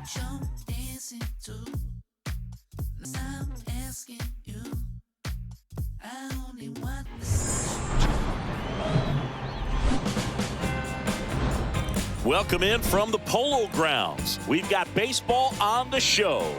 you're dancing to. I'm asking you. I only want the Welcome in from the Polo Grounds. We've got baseball on the show.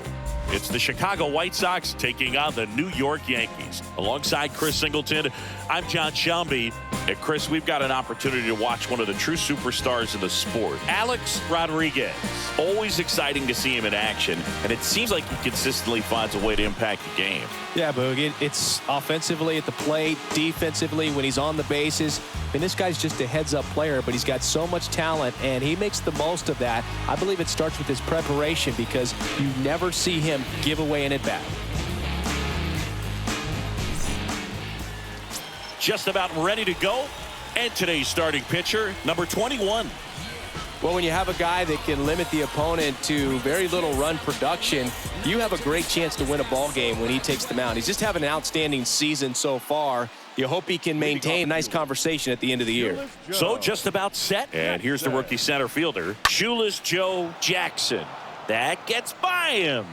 It's the Chicago White Sox taking on the New York Yankees. Alongside Chris Singleton, I'm John Shelby. And Chris, we've got an opportunity to watch one of the true superstars of the sport, Alex Rodriguez. Always exciting to see him in action, and it seems like he consistently finds a way to impact the game. Yeah, Boog, it's offensively at the plate, defensively when he's on the bases. I mean, this guy's just a heads-up player, but he's got so much talent, and he makes the most of that. I believe it starts with his preparation because you never see him give away an at-bat. Just about ready to go, and today's starting pitcher, number 21. Well, when you have a guy that can limit the opponent to very little run production, you have a great chance to win a ball game when he takes the mound. He's just having an outstanding season so far. You hope he can maintain a nice conversation at the end of the year. So just about set, and here's the rookie center fielder, Shoeless Joe Jackson. That gets by him.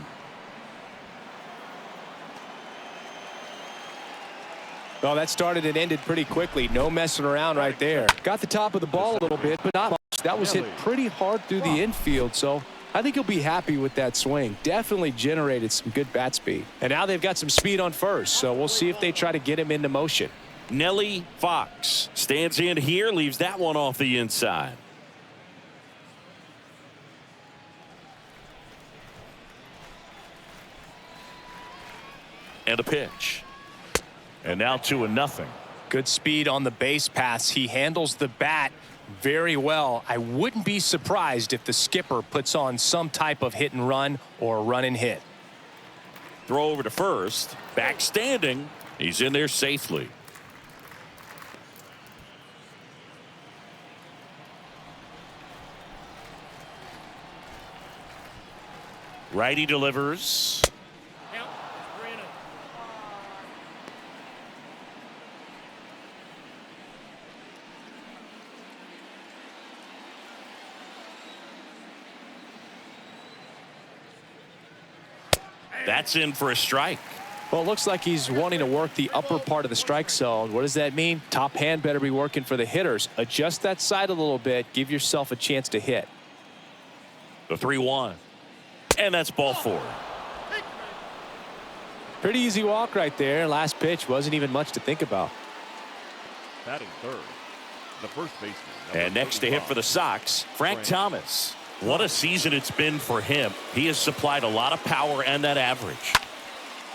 Well, that started and ended pretty quickly. No messing around right there. Got the top of the ball a little bit, but not much. That was hit pretty hard through the infield, so I think he'll be happy with that swing. Definitely generated some good bat speed. And now they've got some speed on first, so we'll see if they try to get him into motion. Nelly Fox stands in here, leaves that one off the inside. And a pitch. And now 2-0. Good speed on the base pass. He handles the bat very well. I wouldn't be surprised if the skipper puts on some type of hit and run or run and hit. Throw over to first. Back standing. He's in there safely. Righty delivers. That's in for a strike. Well, it looks like he's wanting to work the upper part of the strike zone. What does that mean? Top hand better be working for the hitters. Adjust that side a little bit. Give yourself a chance to hit. The 3-1. And that's ball 4. Pretty easy walk right there. Last pitch wasn't even much to think about. Batting third, the first baseman. And next to hit for the Sox, Frank Thomas. What a season it's been for him. He has supplied a lot of power and that average.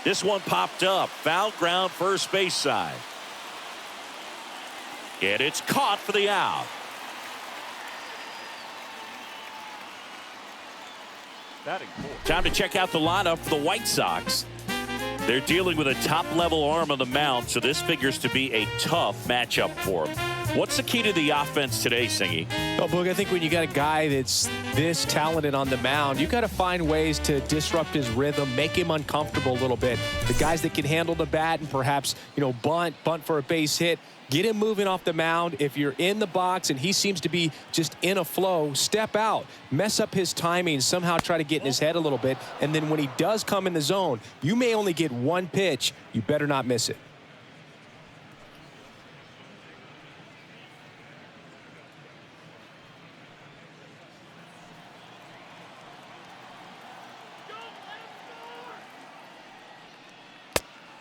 This one popped up. Foul ground first base side. And it's caught for the out. Time to check out the lineup for the White Sox. They're dealing with a top-level arm on the mound, so this figures to be a tough matchup for them. What's the key to the offense today, Singy? Well, Boog, I think when you got a guy that's this talented on the mound, you got to find ways to disrupt his rhythm, make him uncomfortable a little bit. The guys that can handle the bat and perhaps, bunt for a base hit, get him moving off the mound. If you're in the box and he seems to be just in a flow, step out, mess up his timing, somehow try to get in his head a little bit. And then when he does come in the zone, you may only get one pitch. You better not miss it.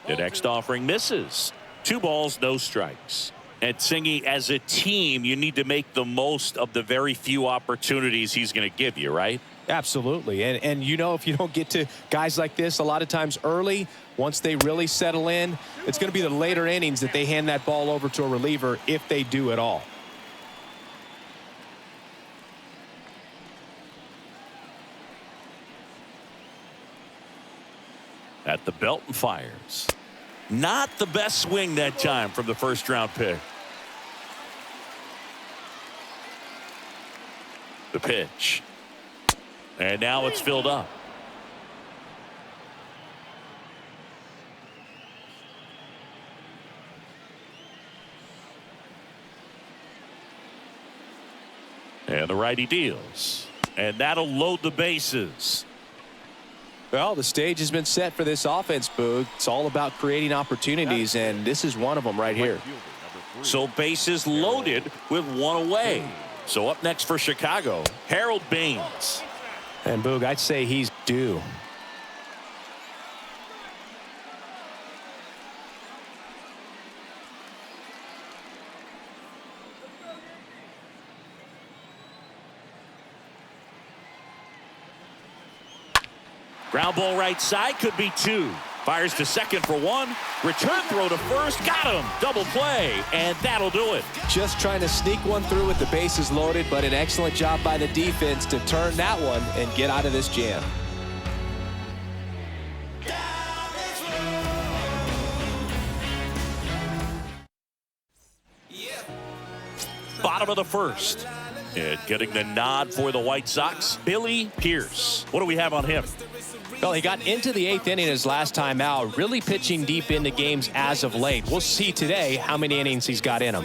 The next offering misses. 2 balls, no strikes. And Singy, as a team, you need to make the most of the very few opportunities he's going to give you, right? Absolutely. And if you don't get to guys like this a lot of times early, once they really settle in, it's going to be the later innings that they hand that ball over to a reliever if they do at all. At the belt and fires. Not the best swing that time from the first-round pick. The pitch. And now it's filled up. And the righty deals. And that'll load the bases. Well, the stage has been set for this offense, Boog. It's all about creating opportunities, and this is one of them right here. So bases loaded with one away. So up next for Chicago, Harold Baines. And Boog, I'd say he's due. Ground ball right side, could be two. Fires to second for one. Return throw to first. Got him. Double play. And that'll do it. Just trying to sneak one through with the bases loaded, but an excellent job by the defense to turn that one and get out of this jam. Bottom of the first. And getting the nod for the White Sox, Billy Pierce. What do we have on him? Well, he got into the 8th inning his last time out, really pitching deep into games as of late. We'll see today how many innings he's got in him.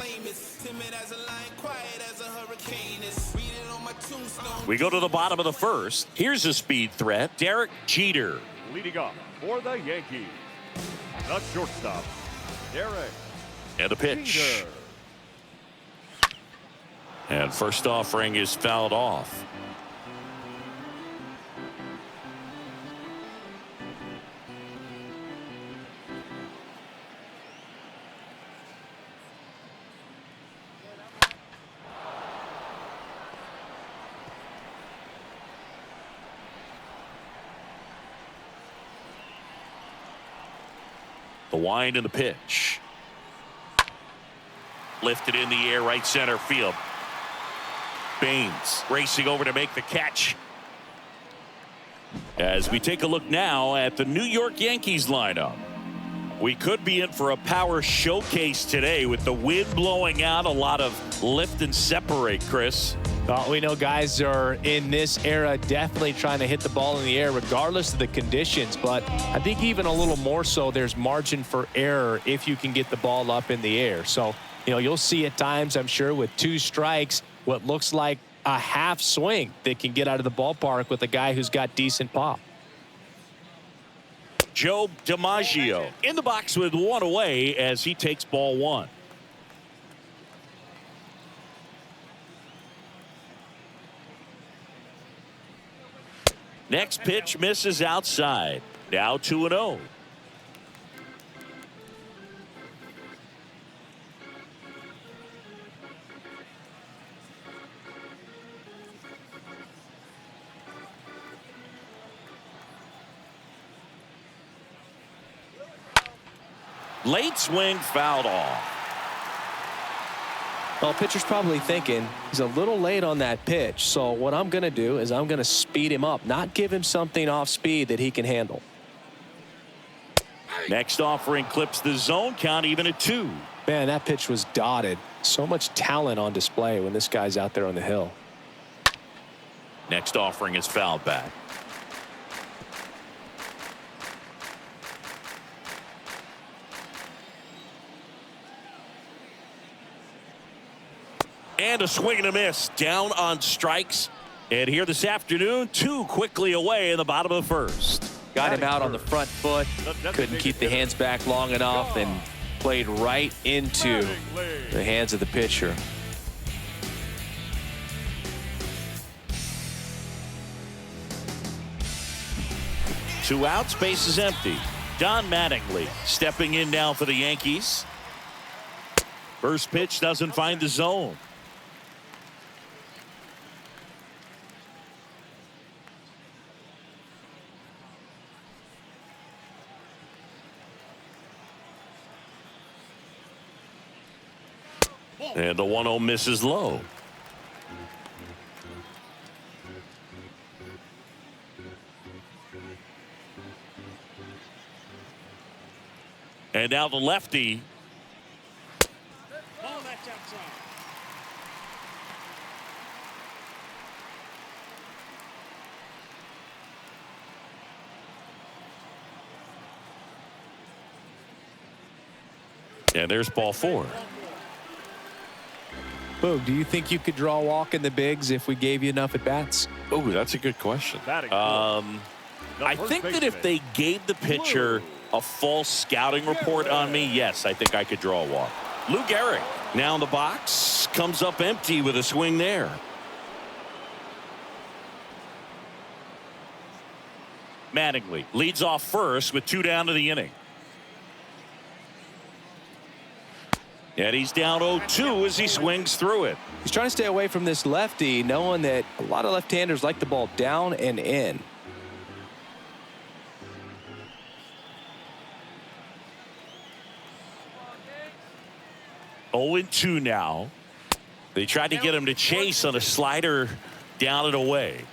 We go to the bottom of the first. Here's a speed threat, Derek Jeter. Leading off for the Yankees, the shortstop, Derek. And the pitch. Jeter. And first offering is fouled off. The wind and the pitch. Lifted in the air, right center field. Baines racing over to make the catch. As we take a look now at the New York Yankees lineup. We could be in for a power showcase today with the wind blowing out, a lot of lift and separate, Chris. Well, we know guys are in this era definitely trying to hit the ball in the air regardless of the conditions, but I think even a little more so there's margin for error if you can get the ball up in the air. So, you know, you'll see at times, I'm sure, with 2 strikes, what looks like a half swing that can get out of the ballpark with a guy who's got decent pop. Joe DiMaggio in the box with one away as he takes ball 1. Next pitch misses outside. Now 2-0. Late swing fouled off. Well, pitcher's probably thinking he's a little late on that pitch. So what I'm going to do is I'm going to speed him up, not give him something off speed that he can handle. Next offering clips the zone count even at 2. Man, that pitch was dotted. So much talent on display when this guy's out there on the hill. Next offering is fouled back. And a swing and a miss down on strikes. And here this afternoon, 2 quickly away in the bottom of the first. Got him out on the front foot. Couldn't keep the hands back long enough and played right into the hands of the pitcher. Two outs, base is empty. Don Mattingly stepping in now for the Yankees. First pitch doesn't find the zone. And the 1-0 misses low. And now the lefty. And there's ball 4. Boog, do you think you could draw a walk in the bigs if we gave you enough at-bats? Oh, that's a good question. Batting I think that if they gave the pitcher a false scouting report on me, yes, I think I could draw a walk. Lou Gehrig now in the box, comes up empty with a swing there. Mattingly leads off first with 2 down to the inning. And he's down 0-2 as he swings through it. He's trying to stay away from this lefty, knowing that a lot of left-handers like the ball down and in. Oh, 0-2 now. They tried to get him to chase on a slider down and away.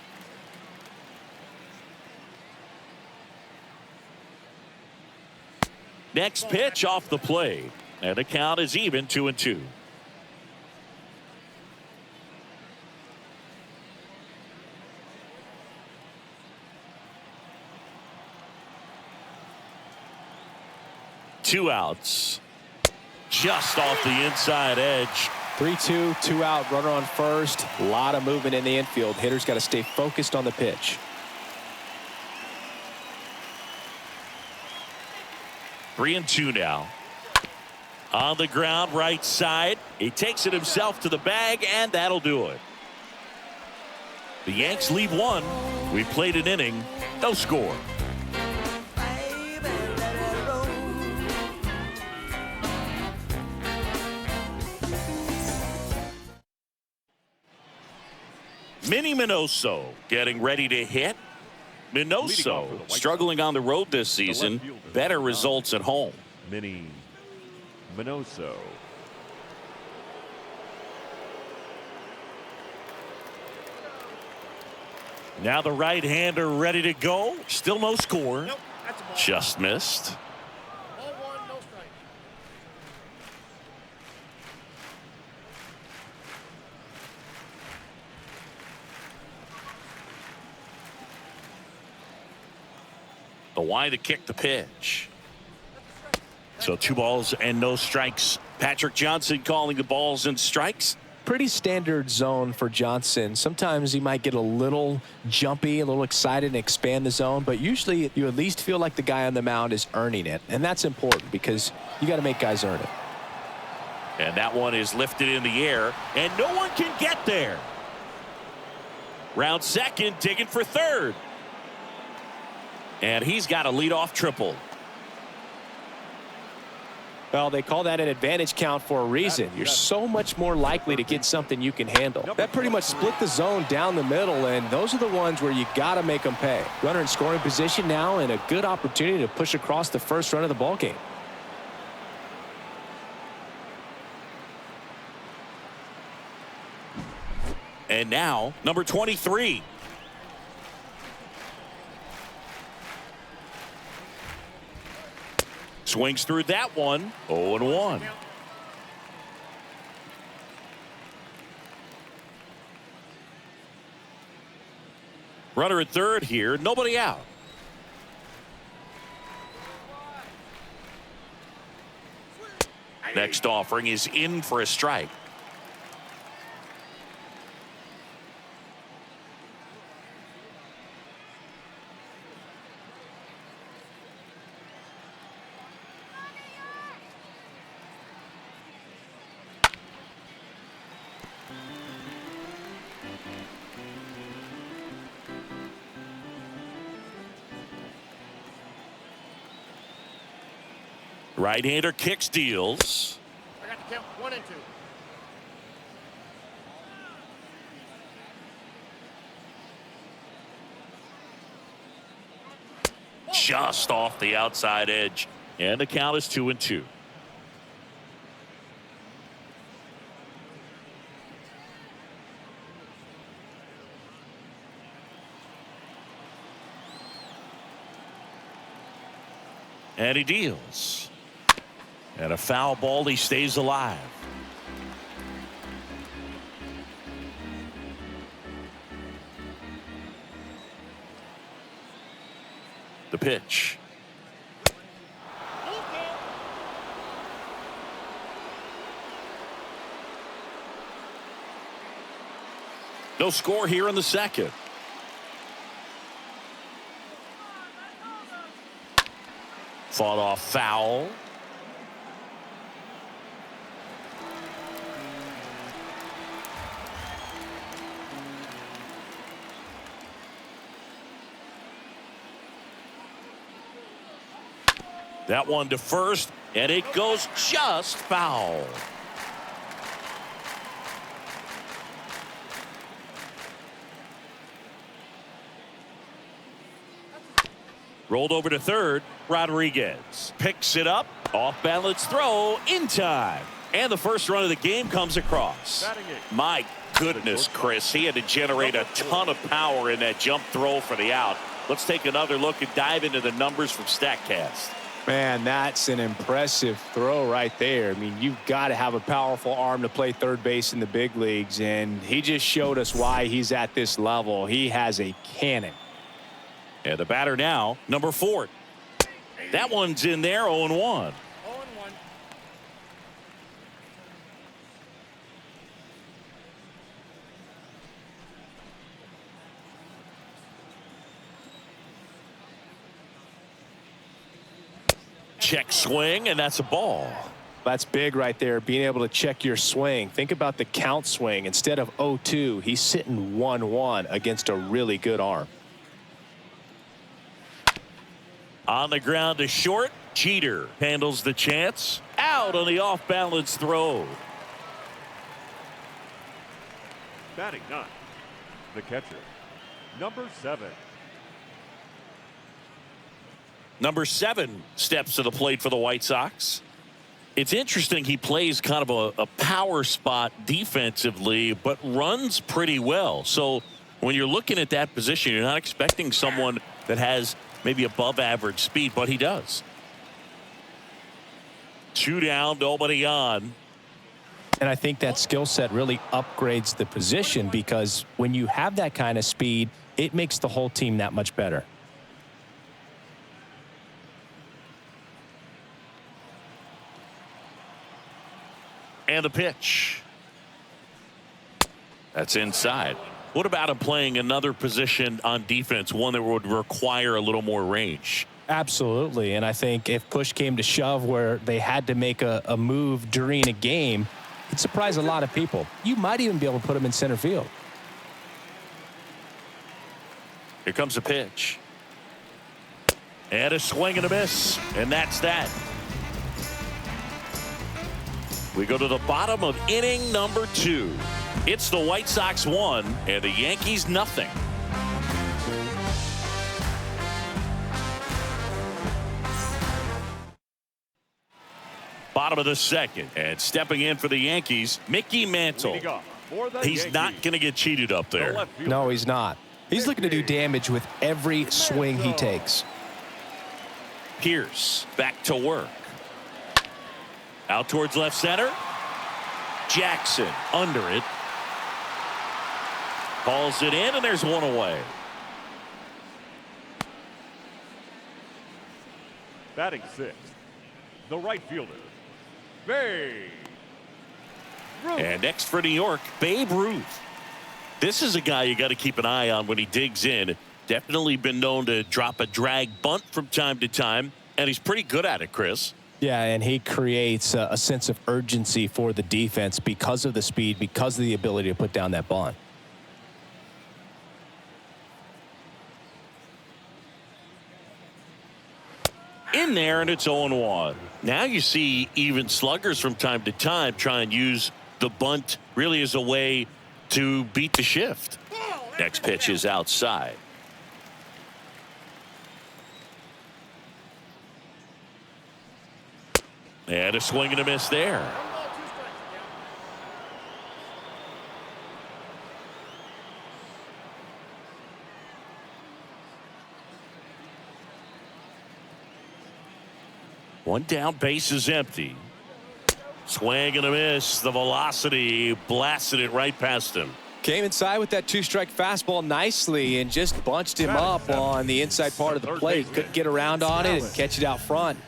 Next pitch off the plate. And the count is even 2-2. Two outs. Just off the inside edge. 3-2, 2 out, runner on first. A lot of movement in the infield. Hitters got to stay focused on the pitch. 3-2 now. On the ground, right side. He takes it himself to the bag, and that'll do it. The Yanks leave 1. We played an inning. No score. Minnie Minoso getting ready to hit. Minoso struggling on the road this season. Better results at home. Minnie Minoso. Now the right-hander ready to go. Still no score. Nope, that's a ball. Just missed. Ball 1, no strike. The wide to kick the pitch. So 2 balls and no strikes. Patrick Johnson calling the balls and strikes. Pretty standard zone for Johnson. Sometimes he might get a little jumpy, a little excited and expand the zone, but usually you at least feel like the guy on the mound is earning it. And that's important because you got to make guys earn it. And that one is lifted in the air, and no one can get there. Round second, digging for third. And he's got a leadoff triple. Well, they call that an advantage count for a reason. You're so much more likely to get something you can handle. That pretty much split the zone down the middle, and those are the ones where you got to make them pay. Runner in scoring position now, and a good opportunity to push across the first run of the ball game. And now, number 23. Swings through that one. 0-1. Runner at third here. Nobody out. Next offering is in for a strike. Right-hander kicks, deals. I got the count 1 and 2. Just off the outside edge. And the count is 2-2. And he deals. And a foul ball, he stays alive. The pitch. No score here in the second. Fought off foul. That one to first, and it goes just foul. Rolled over to third. Rodriguez picks it up. Off balance throw in time. And the first run of the game comes across. My goodness, Chris. He had to generate a ton of power in that jump throw for the out. Let's take another look and dive into the numbers from StatCast. Man, that's an impressive throw right there. I mean, you've got to have a powerful arm to play third base in the big leagues, and he just showed us why he's at this level. He has a cannon. And the batter now, number 4. That one's in there, 0-1. 0-1. Check swing, and that's a ball. That's big right there, being able to check your swing. Think about the count swing. Instead of 0-2, he's sitting 1-1 against a really good arm. On the ground to short. Jeter handles the chance. Out on the off-balance throw. Batting 9, the catcher, number 7. Number 7 steps to the plate for the White Sox. It's interesting, he plays kind of a power spot defensively, but runs pretty well. So when you're looking at that position, you're not expecting someone that has maybe above average speed, but he does. 2 down, nobody on. And I think that skill set really upgrades the position, because when you have that kind of speed, it makes the whole team that much better. And the pitch. That's inside. What about him playing another position on defense, one that would require a little more range? Absolutely. And I think if push came to shove where they had to make a move during a game, it'd surprise a lot of people. You might even be able to put him in center field. Here comes a pitch. And a swing and a miss. And that's that. We go to the bottom of inning number 2. It's the White Sox 1 and the Yankees nothing. Bottom of the second, and stepping in for the Yankees, Mickey Mantle. He's not going to get cheated up there. No, he's not. He's looking to do damage with every swing he takes. Pierce back to work. Out towards left center. Jackson under it. Calls it in, and there's one away. Batting 6, the right fielder, Babe Ruth. And next for New York, Babe Ruth. This is a guy you got to keep an eye on when he digs in. Definitely been known to drop a drag bunt from time to time, and he's pretty good at it, Chris. Yeah, and he creates a sense of urgency for the defense because of the speed, because of the ability to put down that bunt. In there, and it's 0-1. Now you see even sluggers from time to time try and use the bunt really as a way to beat the shift. Next pitch is outside. And a swing and a miss there. 1 ball, 2 strikes. One down, base is empty. Swing and a miss. The velocity blasted it right past him. Came inside with that two-strike fastball nicely and just bunched him up on the inside part of the plate. Couldn't get around on it and catch it out front.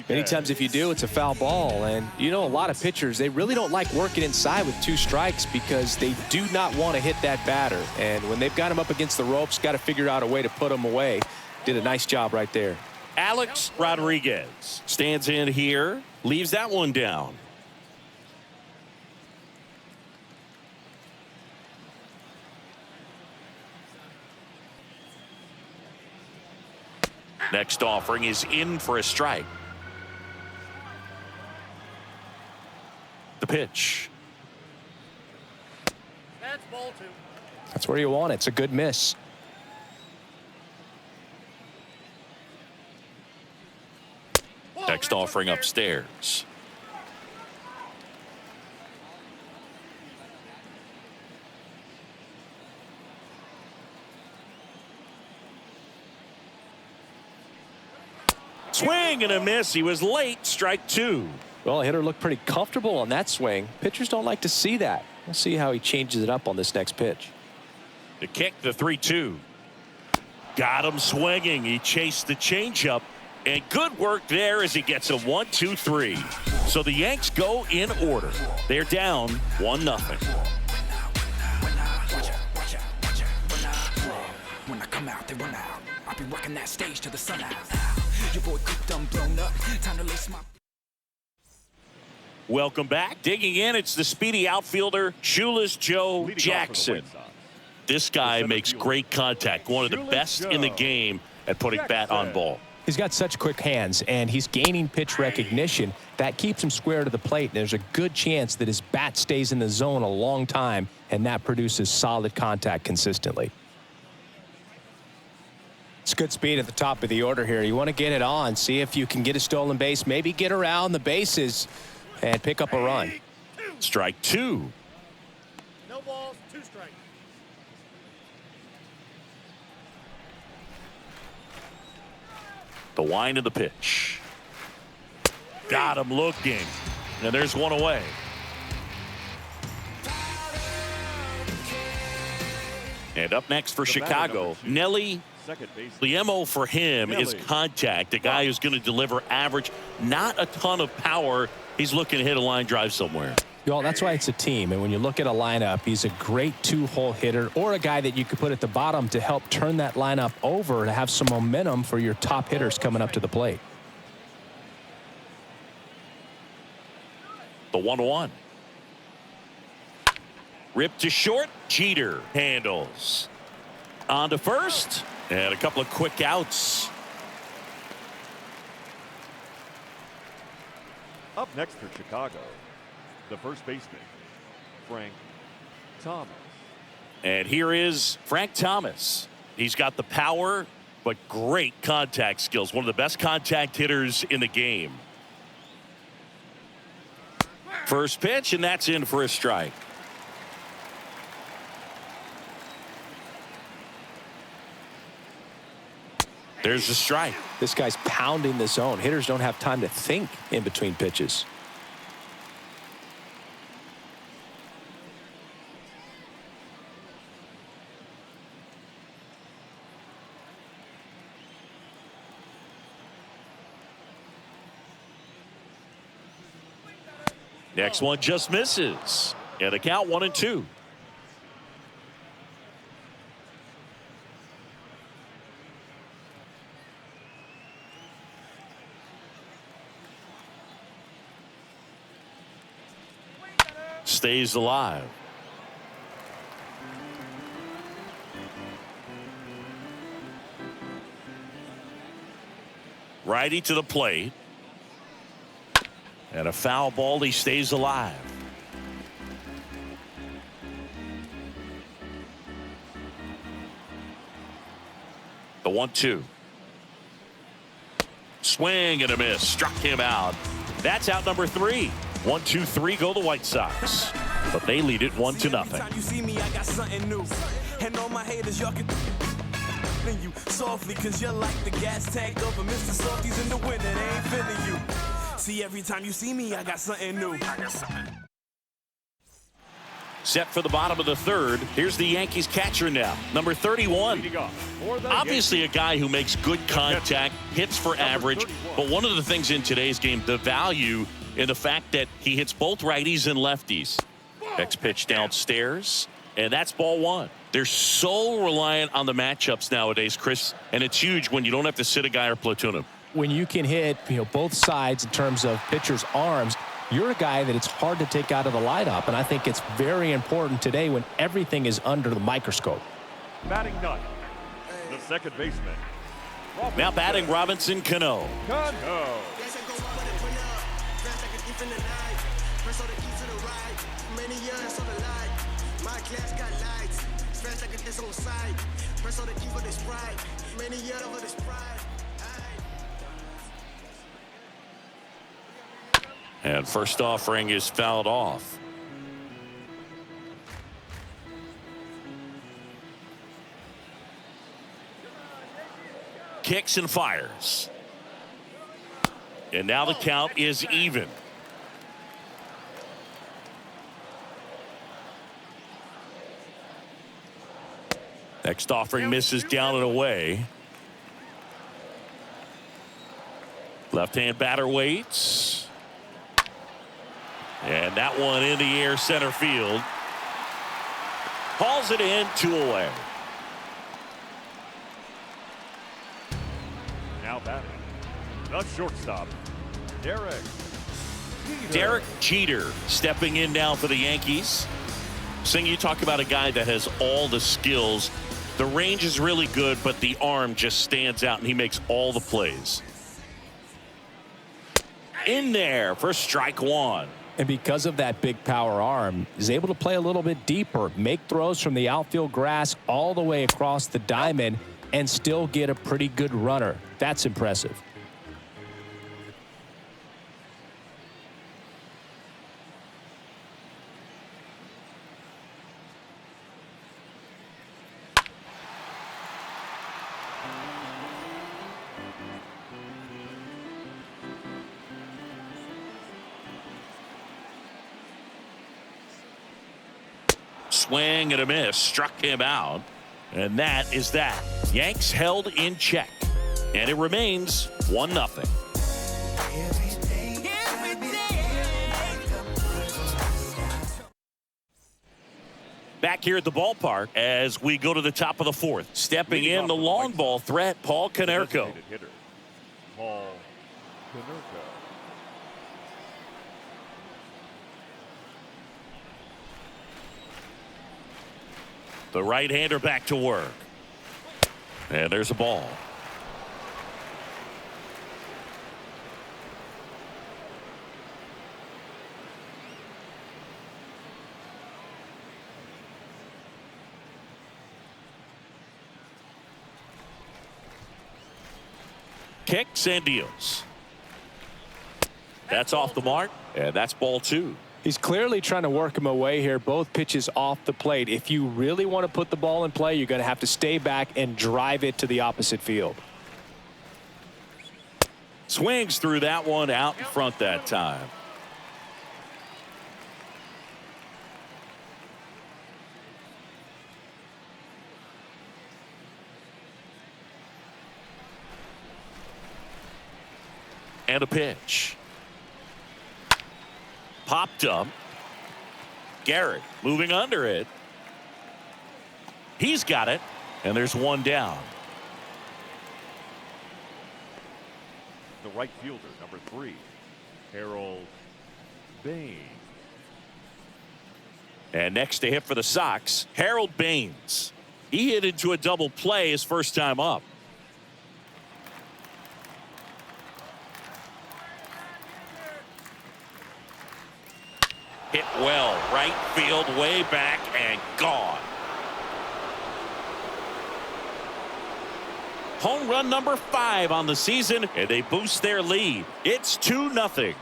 Many times if you do, it's a foul ball. And you know, a lot of pitchers, they really don't like working inside with two strikes because they do not want to hit that batter. And when they've got him up against the ropes, got to figure out a way to put him away. Did a nice job right there. Alex Rodriguez stands in here, leaves that one down. Next offering is in for a strike. The pitch. That's ball 2. That's where you want it. It's a good miss. Next offering upstairs. Swing and a miss. He was late. Strike 2. Well, the hitter looked pretty comfortable on that swing. Pitchers don't like to see that. We'll see how he changes it up on this next pitch. The kick, the 3-2. Got him swinging. He chased the changeup. And good work there as he gets a 1-2-3. So the Yanks go in order. They're down 1-0. When I come out, they run out. I'll be rocking that stage to the sun out. Your boy cooked, I'm blown up. Time to lace my... Welcome back. Digging in, it's the speedy outfielder, Shoeless Joe Leading off for the Jackson. White Sox. This guy makes great contact. One of the Shoeless best in the Joe game at putting bat on ball. He's got such quick hands, and he's gaining pitch recognition. That keeps him square to the plate. There's a good chance that his bat stays in the zone a long time, and that produces solid contact consistently. It's good speed at the top of the order here. You want to get it on, see if you can get a stolen base, maybe get around the bases and pick up a run. Strike 2. No balls, 2 strikes. The wind of the pitch. Got him looking. And there's one away. And up next for Chicago, Nelly. The MO for him is contact. A guy who's going to deliver average, not a ton of power. He's looking to hit a line drive somewhere. Well, that's why it's a team. And when you look at a lineup, he's a great two-hole hitter or a guy that you could put at the bottom to help turn that lineup over to have some momentum for your top hitters coming up to the plate. The 1-1. Ripped to short. Jeter handles. On to first. And a couple of quick outs. Up next for Chicago, the first baseman, Frank Thomas. And here is Frank Thomas. He's got the power, but great contact skills. One of the best contact hitters in the game. First pitch, and that's in for a strike. There's the strike. This guy's pounding the zone. Hitters don't have time to think in between pitches. Next one just misses. And the count 1-2. Stays alive. Righty to the plate. And a foul ball. He stays alive. The 1-2. Swing and a miss. Struck him out. That's out number 3. 1-2-3 go the White Sox. But they lead it 1-0. You see me, I got something new. And all my haters, y'all can you softly, cause you're like the gas tank of a Mr. Softies in the winter. They ain't feeling you. See, every time you see me, I got something new. set for the bottom of the third. Here's the Yankees catcher now, number 31. Leading off for the Obviously a Yankees, guy who makes good contact, hits for average, 31. but one of the things in today's game, the value in the fact that he hits both righties and lefties. Next pitch downstairs, and that's ball one. They're so reliant on the matchups nowadays, Chris, and it's huge when you don't have to sit a guy or platoon him. When you can hit, both sides in terms of pitchers' arms, you're a guy that it's hard to take out of the lineup, and I think it's very important today when everything is under the microscope. batting ninth, the second baseman. Now batting Robinson Cano. Cano. And first offering is fouled off. Kicks and fires. And now the count is even. Next offering misses down and away. Left-hand batter waits. And that one in the air center field. Hauls it in, 2 away. Now batting, the shortstop, Derek Jeter. Derek Jeter stepping in now for the Yankees. Sing, you talk about a guy that has all the skills. The range is really good, but the arm just stands out, and he makes all the plays. In there for strike one. And because of that big power arm, he's able to play a little bit deeper, make throws from the outfield grass all the way across the diamond, and still get a pretty good runner. That's impressive. Swing and a miss, struck him out, and that is that. Yanks held in check, and it remains 1-0. Back here at the ballpark as we go to the top of the fourth. Stepping in the long ball threat, Paul Konerko. Designated hitter, Paul Konerko. The right-hander back to work. And there's a ball. Kicks and deals. That's off the mark, and that's ball two. He's clearly trying to work him away here. Both pitches off the plate. If you really want to put the ball in play, you're going to have to stay back and drive it to the opposite field. Swings through that one out in front that time. And a pitch. Popped up. Garrett moving under it. He's got it. And there's one down. The right fielder, number 3, Harold Baines. And next to hit for the Sox, Harold Baines. He hit into a double play his first time up. Hit well, right field, way back, and gone. Home run number 5 on the season, and they boost their lead. It's 2-0.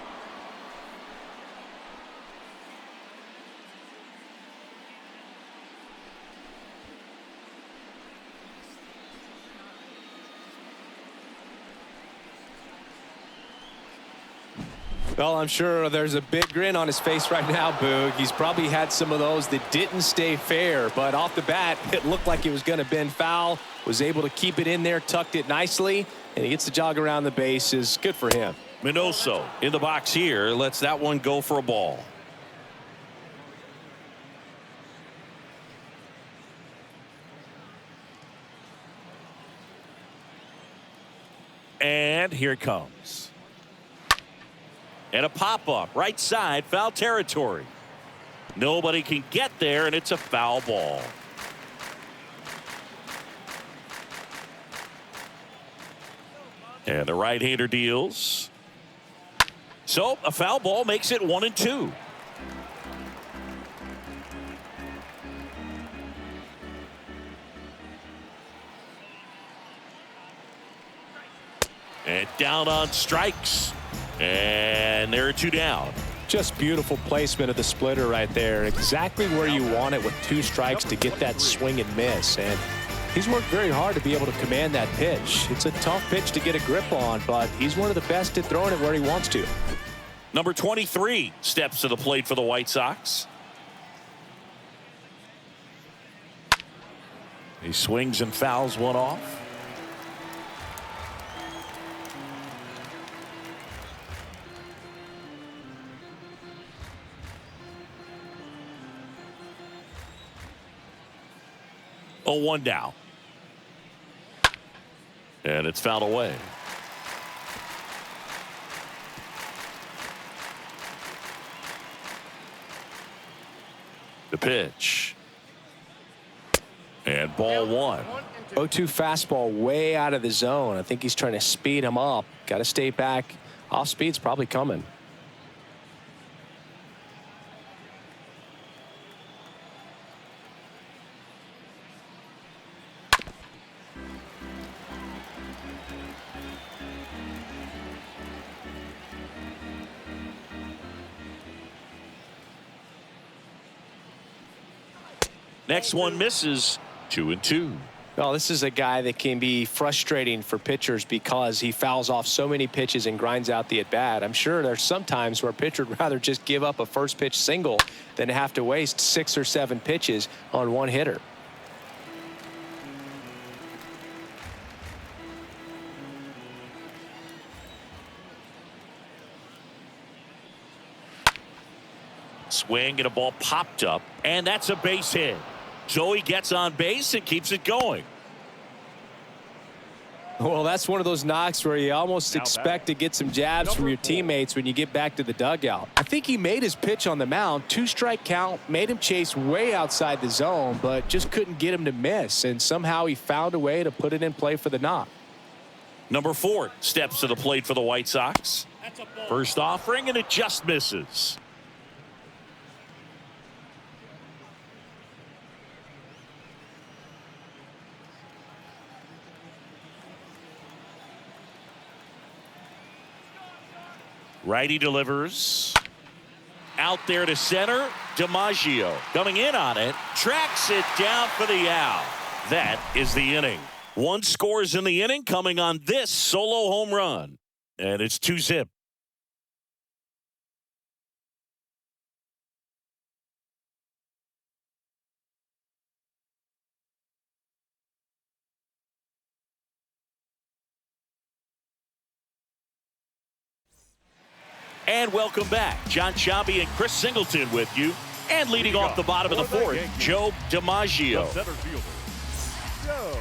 Well, I'm sure there's a big grin on his face right now, Boog. He's probably had some of those that didn't stay fair, but off the bat, it looked like it was going to bend foul. Was able to keep it in there, tucked it nicely, and he gets the jog around the bases. Good for him. Minoso in the box here lets that one go for a ball. And here it comes. And a pop-up right side, foul territory. Nobody can get there, and it's a foul ball. And the right-hander deals. So a foul ball makes it 1-2. And down on strikes. And there are 2 down. Just beautiful placement of the splitter right there. Exactly where you want it with 2 strikes to get that swing and miss. And he's worked very hard to be able to command that pitch. It's a tough pitch to get a grip on, but he's one of the best at throwing it where he wants to. Number 23 steps to the plate for the White Sox. He swings and fouls one off. Oh, 1 down. And it's fouled away. The pitch. And ball 1. 0-2 fastball way out of the zone. I think he's trying to speed him up. Got to stay back. Off speed's probably coming. Next one misses. 2-2. Well, this is a guy that can be frustrating for pitchers because he fouls off so many pitches and grinds out the at-bat. I'm sure there's some times where a pitcher would rather just give up a first pitch single than have to waste 6 or 7 pitches on one hitter. Swing and a ball popped up, and that's a base hit. So he gets on base and keeps it going. Well, that's one of those knocks where you almost expect to get some jabs from your teammates when you get back to the dugout. I think he made his pitch on the mound. 2-strike count, made him chase way outside the zone, but just couldn't get him to miss. And somehow he found a way to put it in play for the knock. Number 4 steps to the plate for the White Sox. First offering, and it just misses. Righty delivers. Out there to center. DiMaggio coming in on it. Tracks it down for the out. That is the inning. 1 scores in the inning coming on this solo home run. And it's 2-zip. And welcome back. John Sciambi and Chris Singleton with you. And leading off the bottom of the 4th, Joe DiMaggio. The center fielder, Joe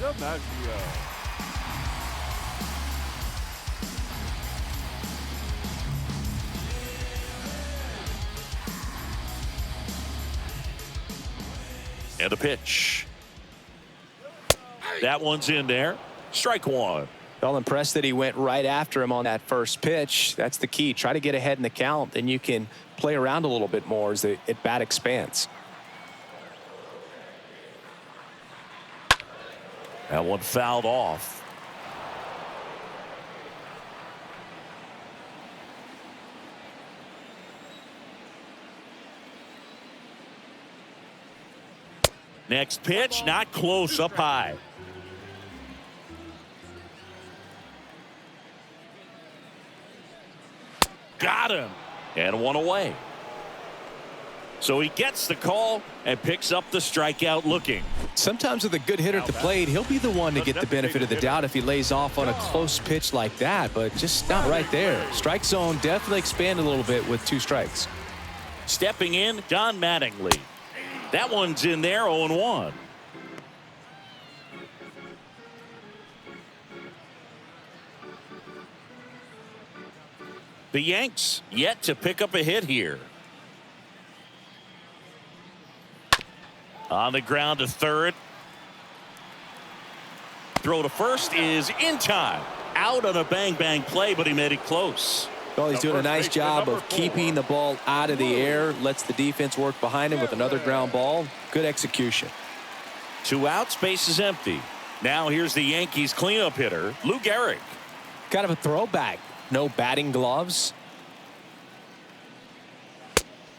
DiMaggio. And a pitch. That one's in there. Strike 1. Well, impressed that he went right after him on that first pitch. That's the key. Try to get ahead in the count, then you can play around a little bit more as the at-bat expands. That one fouled off. Next pitch, not close, up high. got him. And one away. So he gets the call and picks up the strikeout looking. Sometimes with a good hitter at the plate, he'll be the one to get the benefit of the doubt if he lays off on a close pitch like that, but just not right there. Strike zone definitely expanded a little bit with 2 strikes. Stepping in, John Mattingly. That one's in there, 0-1. The Yanks yet to pick up a hit here. On the ground to third. Throw to first is in time. Out on a bang-bang play, but he made it close. Well, he's doing a nice job of keeping the ball out of the air. Lets the defense work behind him with another ground ball. Good execution. 2 outs, base is empty. Now here's the Yankees cleanup hitter, Lou Gehrig. Kind of a throwback. No batting gloves.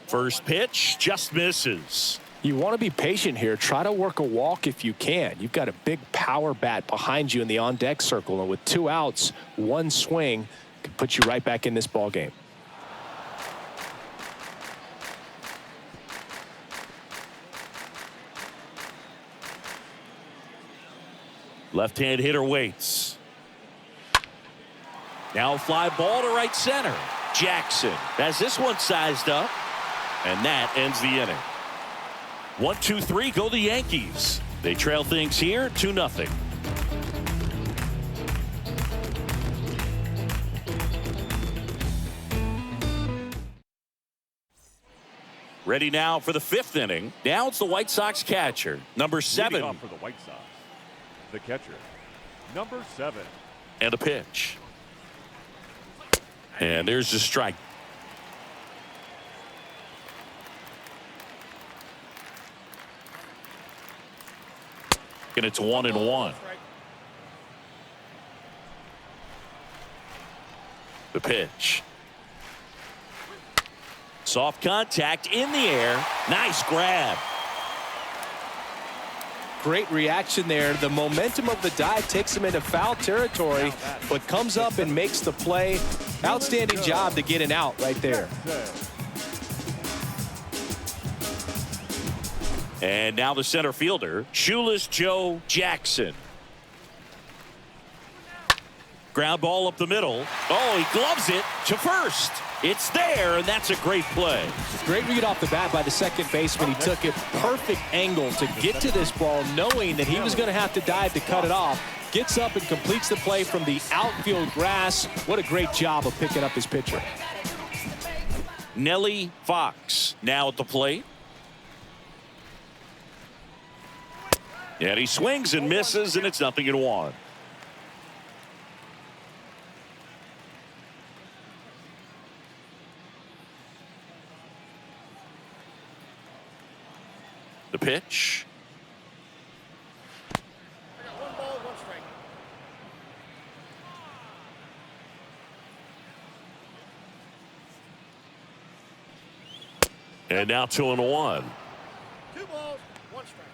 First pitch just misses. You want to be patient here. Try to work a walk if you can. You've got a big power bat behind you in the on-deck circle, and with 2 outs, 1 swing can put you right back in this ball game. Left-hand hitter waits. Now a fly ball to right center. Jackson has this one sized up, and that ends the inning. 1-2-3 go the Yankees. They trail things here 2-0. Ready now for the 5th inning. Now it's the White Sox catcher, number 7. Leading off for the White Sox, the catcher, number 7. And a pitch. And there's the strike. And it's 1-1. The pitch. Soft contact in the air. Nice grab. Great reaction there. The momentum of the dive takes him into foul territory, but comes up and makes the play. Outstanding job to get an out right there. And now the center fielder, Shoeless Joe Jackson. Ground ball up the middle. Oh, he gloves it to first. It's there, and that's a great play. Great read off the bat by the second baseman. He took a perfect angle to get to this ball, knowing that he was going to have to dive to cut it off. Gets up and completes the play from the outfield grass. What a great job of picking up his pitcher. Nelly Fox now at the plate. And he swings and misses, and it's 0-1. The pitch. I got 1 ball, 1 strike. And now 2-1. 2 balls, 1 strike.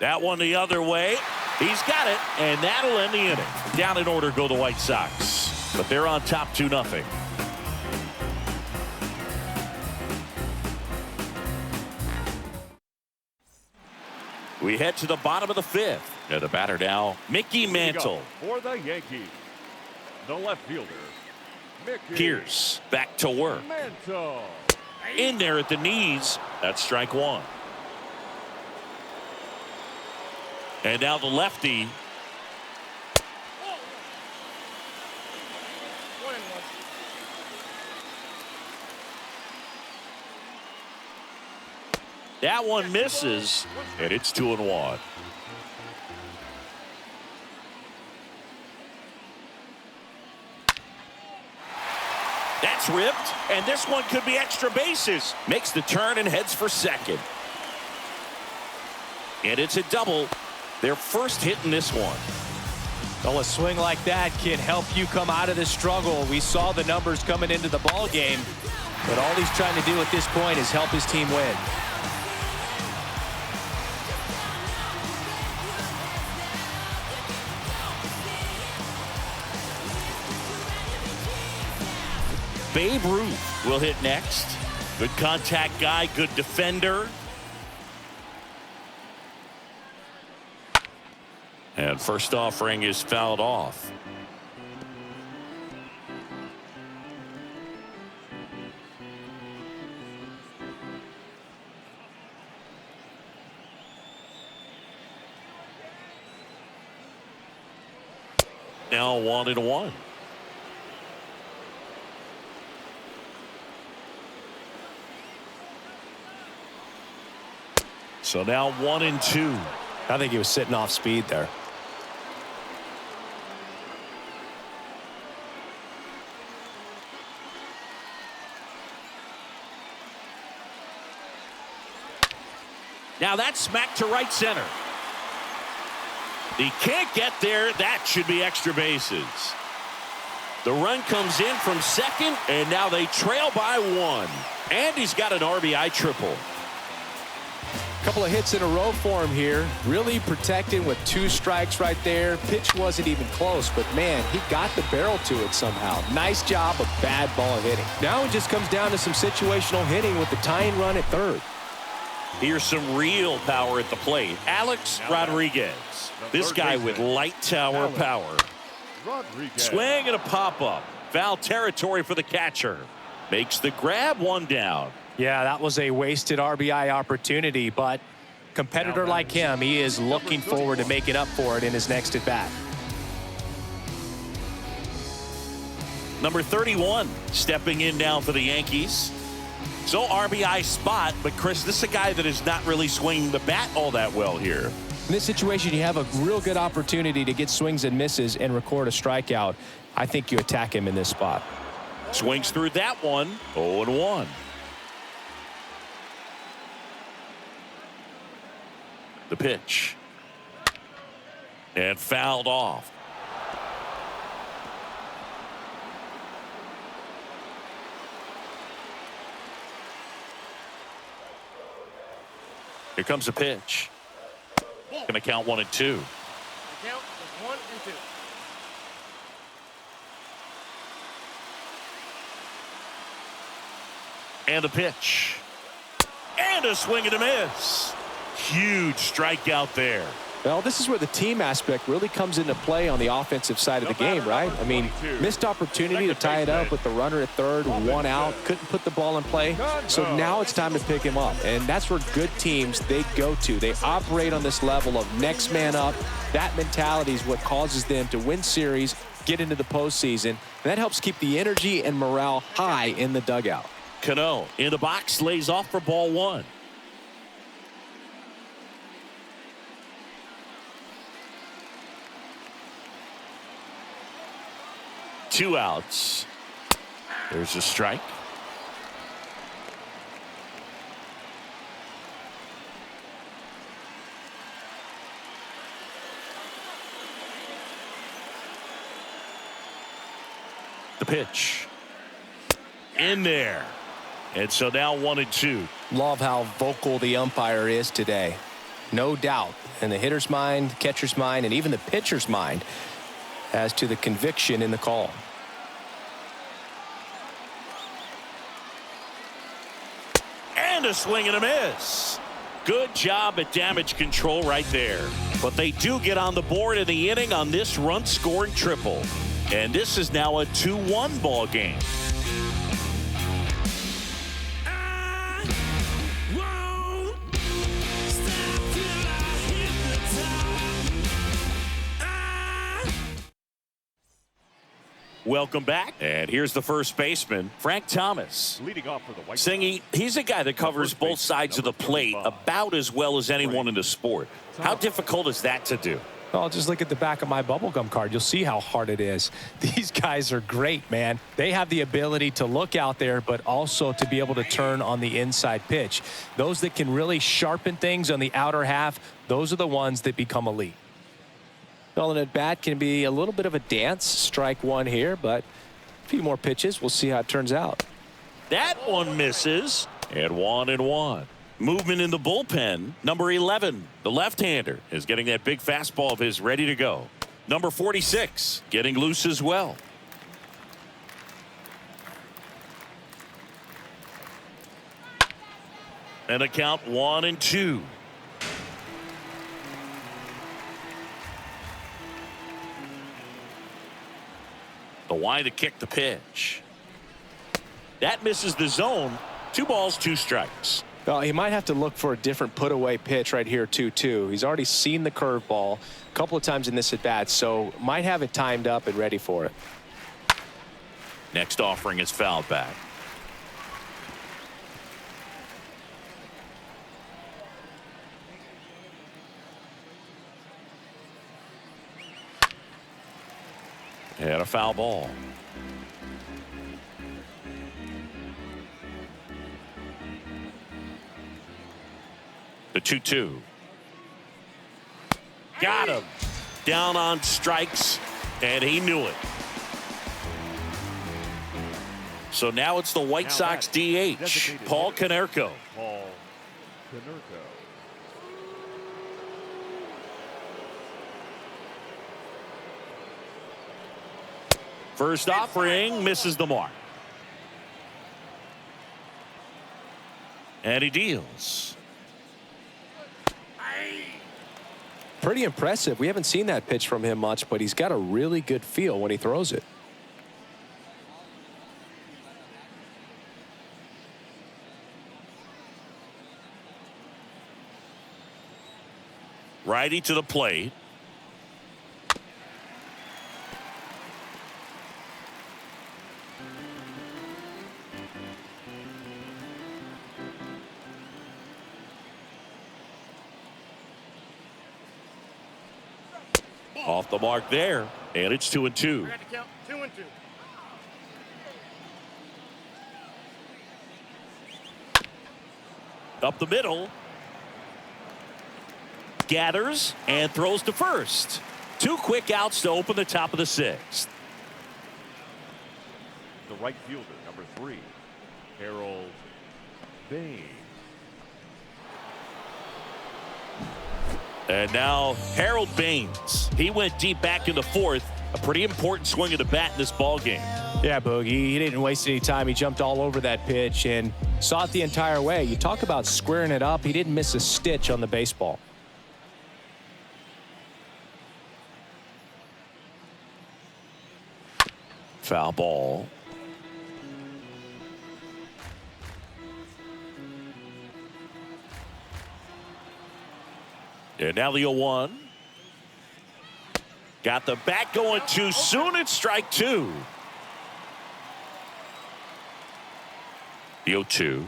That one the other way. He's got it, and that'll end the inning. Down in order go the White Sox, but they're on top 2-0. We head to the bottom of the 5th. And the batter now, Mickey Mantle. For the Yankees, the left fielder, Mickey Pierce back to work. Mantle. In there at the knees. That's strike 1. And now the lefty. 1-1. That one misses, and it's 2-1. That's ripped, and this one could be extra bases. Makes the turn and heads for second. And it's a double. Their first hit in this one. Well, a swing like that can help you come out of the struggle. We saw the numbers coming into the ball game, but all he's trying to do at this point is help his team win. Babe Ruth will hit next. Good contact guy, good defender. And first offering is fouled off. Now 1-1. So now 1-2. I think he was sitting off speed there. Now that's smacked to right center. He can't get there. That should be extra bases. The run comes in from second, and now they trail by 1. And he's got an RBI triple. Couple of hits in a row for him here. Really protecting with 2 strikes right there. Pitch wasn't even close, but man, he got the barrel to it somehow. Nice job of bad ball hitting. Now it just comes down to some situational hitting with the tying run at third. Here's some real power at the plate. Alex Rodriguez. This guy with light tower power. Swing and a pop-up. Foul territory for the catcher. Makes the grab, 1 down. Yeah, that was a wasted RBI opportunity, but competitor like him, he is looking forward to making up for it in his next at-bat. Number 31 stepping in now for the Yankees. So RBI spot, but Chris, this is a guy that is not really swinging the bat all that well here. In this situation, you have a real good opportunity to get swings and misses and record a strikeout. I think you attack him in this spot. Swings through that one, 0-1. The pitch. And fouled off. Here comes a pitch. Going to count 1 and 2. The count is 1 and 2. And a pitch. And a swing and a miss. Huge strikeout there. Well, this is where the team aspect really comes into play on the offensive side of the game, right? I mean, missed opportunity to tie it up with the runner at third, 1 out, couldn't put the ball in play. So now it's time to pick him up. And that's where good teams, they go to. They operate on this level of next man up. That mentality is what causes them to win series, get into the postseason. And that helps keep the energy and morale high in the dugout. Cano in the box, lays off for ball 1. Two outs. There's a strike. The pitch. In there. And so now 1 and 2. Love how vocal the umpire is today. No doubt in the hitter's mind, catcher's mind, and even the pitcher's mind as to the conviction in the call. And a swing and a miss. Good job at damage control right there. But they do get on the board in the inning on this run-scoring triple. And this is now a 2-1 ball game. Welcome back. And here's the first baseman, Frank Thomas. Leading off for the White Singy, he's a guy that covers both sides of the plate about as well as anyone in the sport. How difficult is that to do? Well, just look at the back of my bubblegum card. You'll see how hard it is. These guys are great, man. They have the ability to look out there, but also to be able to turn on the inside pitch. Those that can really sharpen things on the outer half, those are the ones that become elite. Well, an at-bat can be a little bit of a dance. Strike 1 here, but a few more pitches. We'll see how it turns out. That one misses. And 1 and 1. Movement in the bullpen. Number 11, the left-hander, is getting that big fastball of his ready to go. Number 46, getting loose as well. And a count 1-2. The wind to kick the pitch. That misses the zone. 2 balls, 2 strikes. Well, he might have to look for a different put-away pitch right here, 2-2. He's already seen the curveball a couple of times in this at-bat, so might have it timed up and ready for it. Next offering is fouled back. And a foul ball. The 2-2. Got him. Down on strikes, and he knew it. So now it's the White Sox DH, Paul Konerko. Paul Konerko. First offering misses the mark. And he deals. Pretty impressive. We haven't seen that pitch from him much, but he's got a really good feel when he throws it. Righty to the plate. Off the mark there, and it's 2-2. I got to count 2-2. Up the middle. Gathers and throws to first. 2 quick outs to open the top of the 6th. The right fielder, number 3, Harold Baines. And now Harold Baines. He went deep back in the 4th. A pretty important swing of the bat in this ball game. Yeah, Boogie, he didn't waste any time. He jumped all over that pitch and saw it the entire way. You talk about squaring it up. He didn't miss a stitch on the baseball. Foul ball. And now the 0-1. Got the bat going too soon. It's strike 2. The 0-2.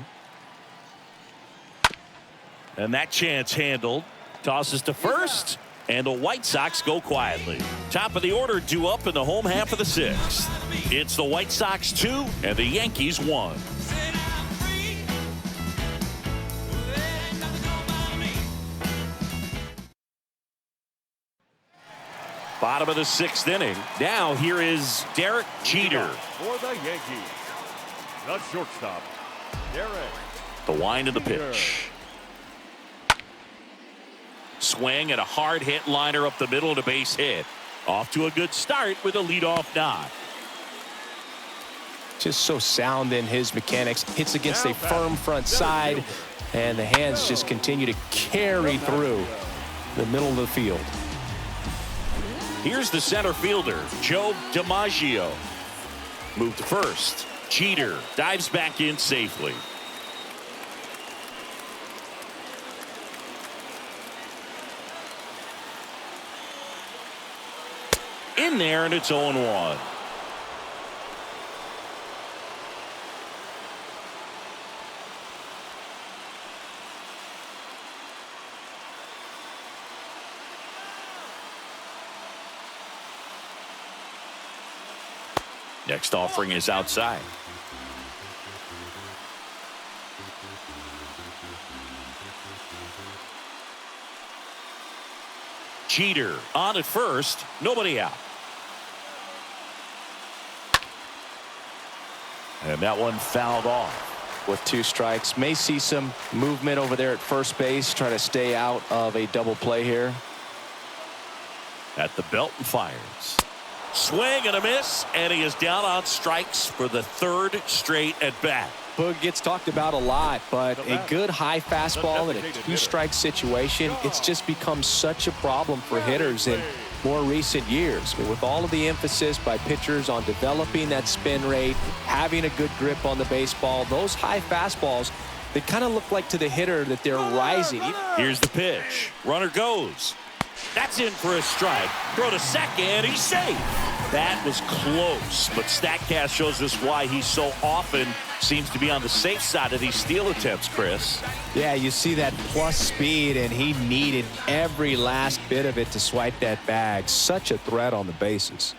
And that chance handled. Tosses to first. And the White Sox go quietly. Top of the order due up in the home half of the 6th. It's the White Sox 2 and the Yankees 1. Bottom of the 6th inning. Now here is Derek Jeter. For the Yankees, the shortstop, Derek. The wind of the pitch. Swing and a hard hit liner up the middle and a base hit. Off to a good start with a leadoff knock. Just so sound in his mechanics. Hits against a firm front side, and the hands just continue to carry through the middle of the field. Here's the center fielder, Joe DiMaggio. Move to first. Jeter dives back in safely. In there, and it's 0-1. Next offering is outside. Jeter on at first, nobody out. And that one fouled off. With 2 strikes, may see some movement over there at first base, try to stay out of a double play here. At the belt and fires. Swing and a miss, and he is down on strikes for the 3rd straight at bat. Boog gets talked about a lot, but a good high fastball in a two-strike situation, it's just become such a problem for hitters in more recent years. But with all of the emphasis by pitchers on developing that spin rate, having a good grip on the baseball, those high fastballs, they kind of look like to the hitter that they're rising. Here's the pitch. Runner goes. That's in for a strike. Throw to second. He's safe. That was close, but StatCast shows us why he so often seems to be on the safe side of these steal attempts, Chris. Yeah, you see that plus speed, and he needed every last bit of it to swipe that bag. Such a threat on the bases.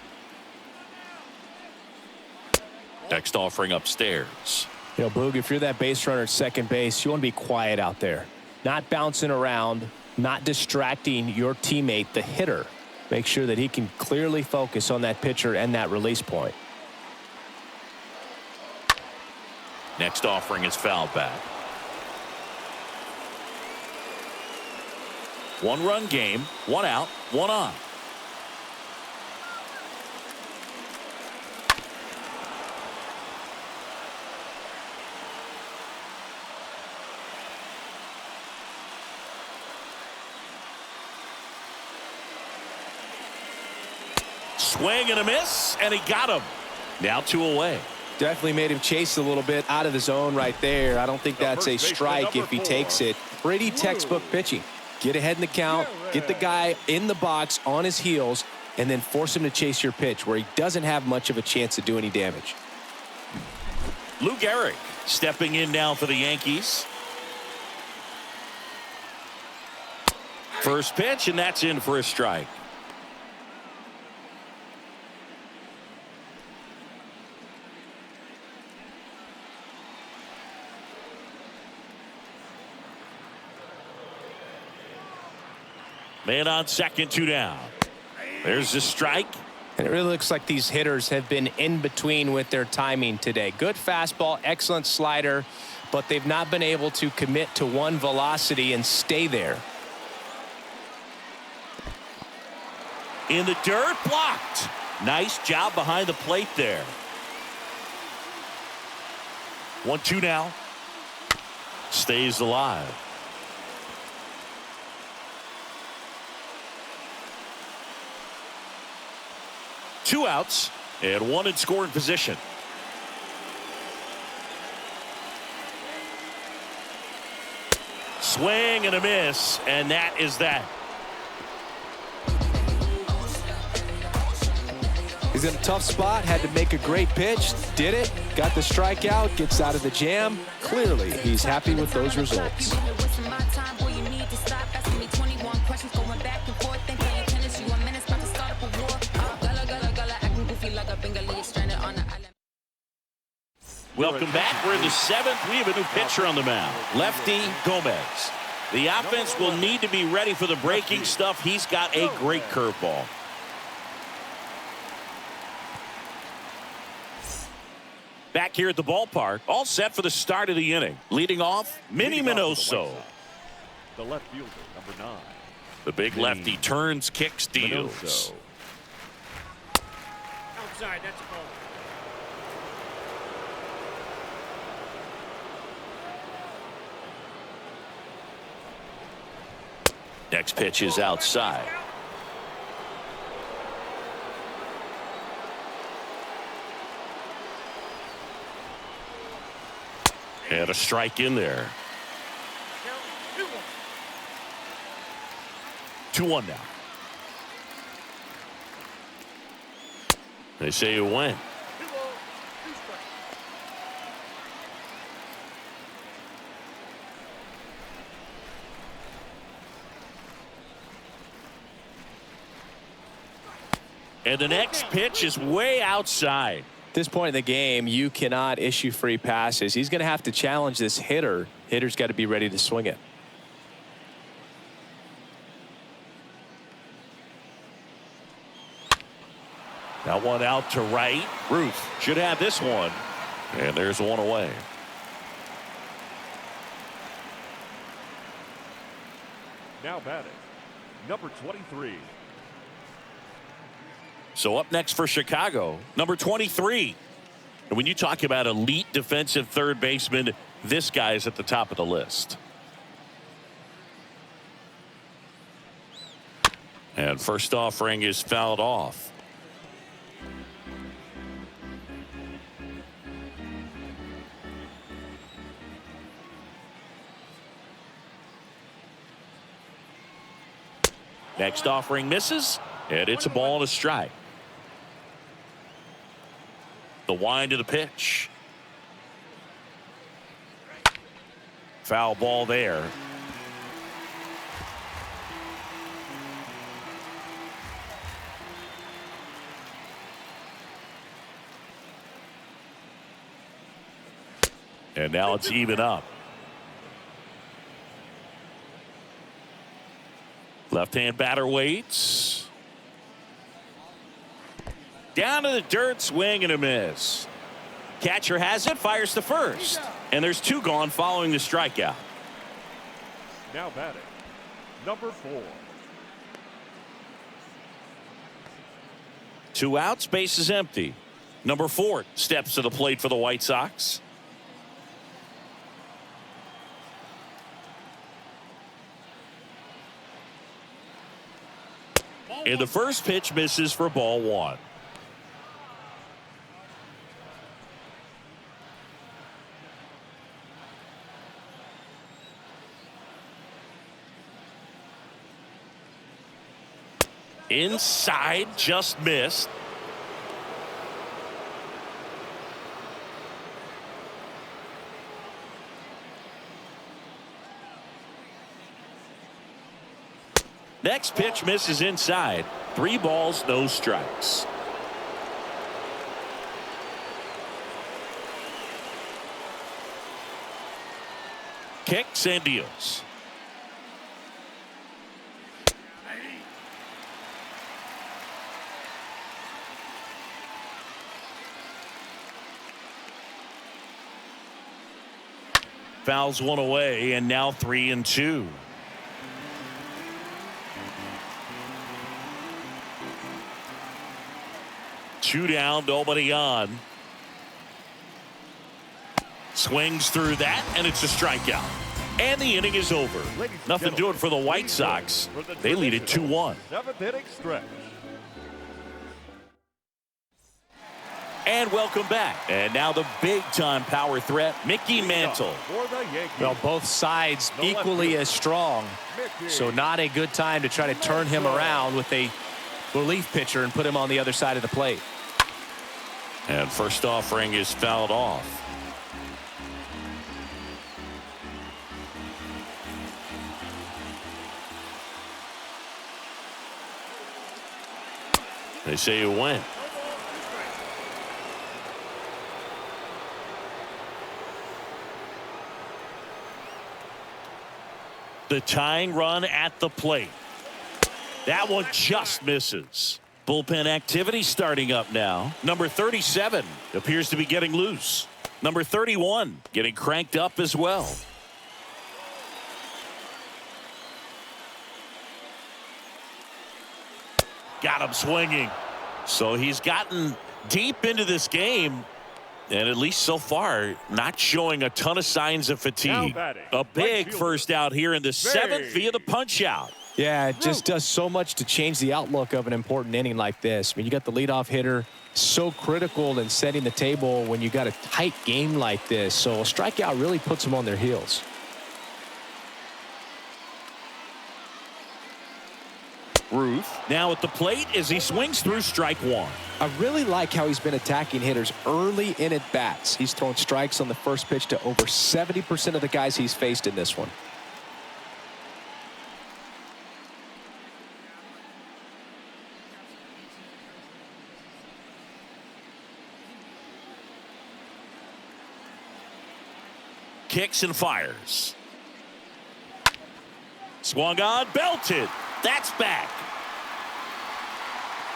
Next offering upstairs. You know, Boog, if you're that base runner at second base, you want to be quiet out there. Not bouncing around, not distracting your teammate, the hitter. Make sure that he can clearly focus on that pitcher and that release point. Next offering is fouled back. One-run game, one out, one on. Swing and a miss, and he got him. Now 2 away. Definitely made him chase a little bit out of the zone right there. I don't think that's a strike if he takes it. Pretty textbook pitching. Get ahead in the count, get the guy in the box on his heels, and then force him to chase your pitch where he doesn't have much of a chance to do any damage. Lou Gehrig stepping in now for the Yankees. First pitch, and that's in for a strike. Man on second, 2 down. There's the strike. And it really looks like these hitters have been in between with their timing today. Good fastball, excellent slider, but they've not been able to commit to one velocity and stay there. In the dirt, blocked. Nice job behind the plate there. 1-2 now. Stays alive. Two outs and one in scoring position. Swing and a miss, and that is that. He's in a tough spot, had to make a great pitch, did it, got the strikeout, gets out of the jam. Clearly, he's happy with those results. Welcome back. We're in the 7th. We have a new pitcher on the mound, lefty Gomez. The offense will need to be ready for the breaking stuff. He's got a great curveball. Back here at the ballpark, all set for the start of the inning. Leading off, Minnie Minoso. The left fielder, number 9. The big lefty turns, kicks, deals. Minoso. Outside, that's a ball. Next pitch is outside. And a strike in there. 2-1 now. They say you win. And the next pitch is way outside. At this point in the game, you cannot issue free passes. He's going to have to challenge this hitter. Hitter's got to be ready to swing it. That one out to right. Ruth should have this one. And there's one away. Now batting, number 23. So up next for Chicago, number 23. And when you talk about elite defensive third baseman, this guy is at the top of the list. And first offering is fouled off. Next offering misses, and it's a ball and a strike. The wind of the pitch. Foul ball there. And now it's even up. Left-hand batter waits. Down to the dirt, swing and a miss. Catcher has it, fires to first. And there's two gone following the strikeout. Now batting, number 4. 2 outs, base is empty. Number 4 steps to the plate for the White Sox. And the first pitch misses for ball 1. Inside, just missed. Next pitch misses inside. 3 balls, no strikes. Kicks and deals. Fouls one away, and now 3-2. Two down, nobody on. Swings through that, and it's a strikeout. And the inning is over. Nothing doing for the White Sox. They lead it 2-1. 7th inning stretch. And welcome back. And now the big-time power threat, Mickey Mantle. For the Yankees. Well, both sides equally as strong. So not a good time to try to turn him around with a relief pitcher and put him on the other side of the plate. And first offering is fouled off. They say you win. The tying run at the plate. That one just misses. Bullpen activity starting up now. Number 37 appears to be getting loose. Number 31 getting cranked up as well. Got him swinging. So he's gotten deep into this game, and at least so far, not showing a ton of signs of fatigue. A big first out here in the 7th via the punch out. Yeah, it just does so much to change the outlook of an important inning like this. I mean, you got the leadoff hitter, so critical in setting the table when you got a tight game like this. So a strikeout really puts them on their heels. Ruth now at the plate as he swings through strike 1. I really like how he's been attacking hitters early in at bats. He's thrown strikes on the first pitch to over 70% of the guys he's faced in this one. Kicks and fires. Swung on, belted. That's back.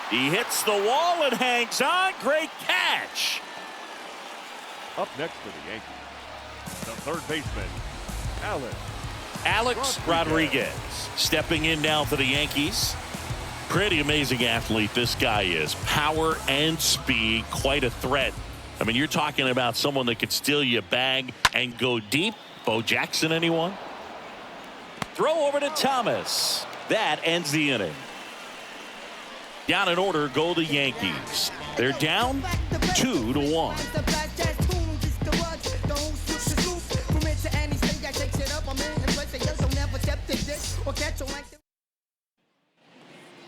He hits the wall and hangs on. Great catch. Up next for the Yankees, the third baseman, Alex Rodriguez stepping in now for the Yankees. Pretty amazing athlete this guy is. Power and speed, quite a threat I mean, you're talking about someone that could steal your bag and go deep. Bo Jackson, anyone? Throw over to Thomas. That ends the inning. Down in order go the Yankees. They're down 2-1.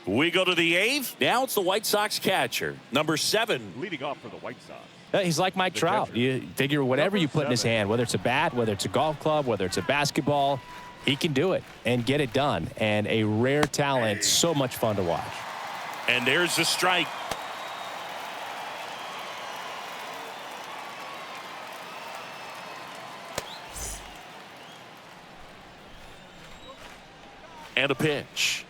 We go to the 8th. Now it's the White Sox catcher, number 7. Leading off for the White Sox. He's like Mike Trout. You figure whatever you put in his hand, whether it's a bat, whether it's a golf club, whether it's a basketball, he can do it and get it done. And a rare talent, so much fun to watch. And there's the strike. And a pitch.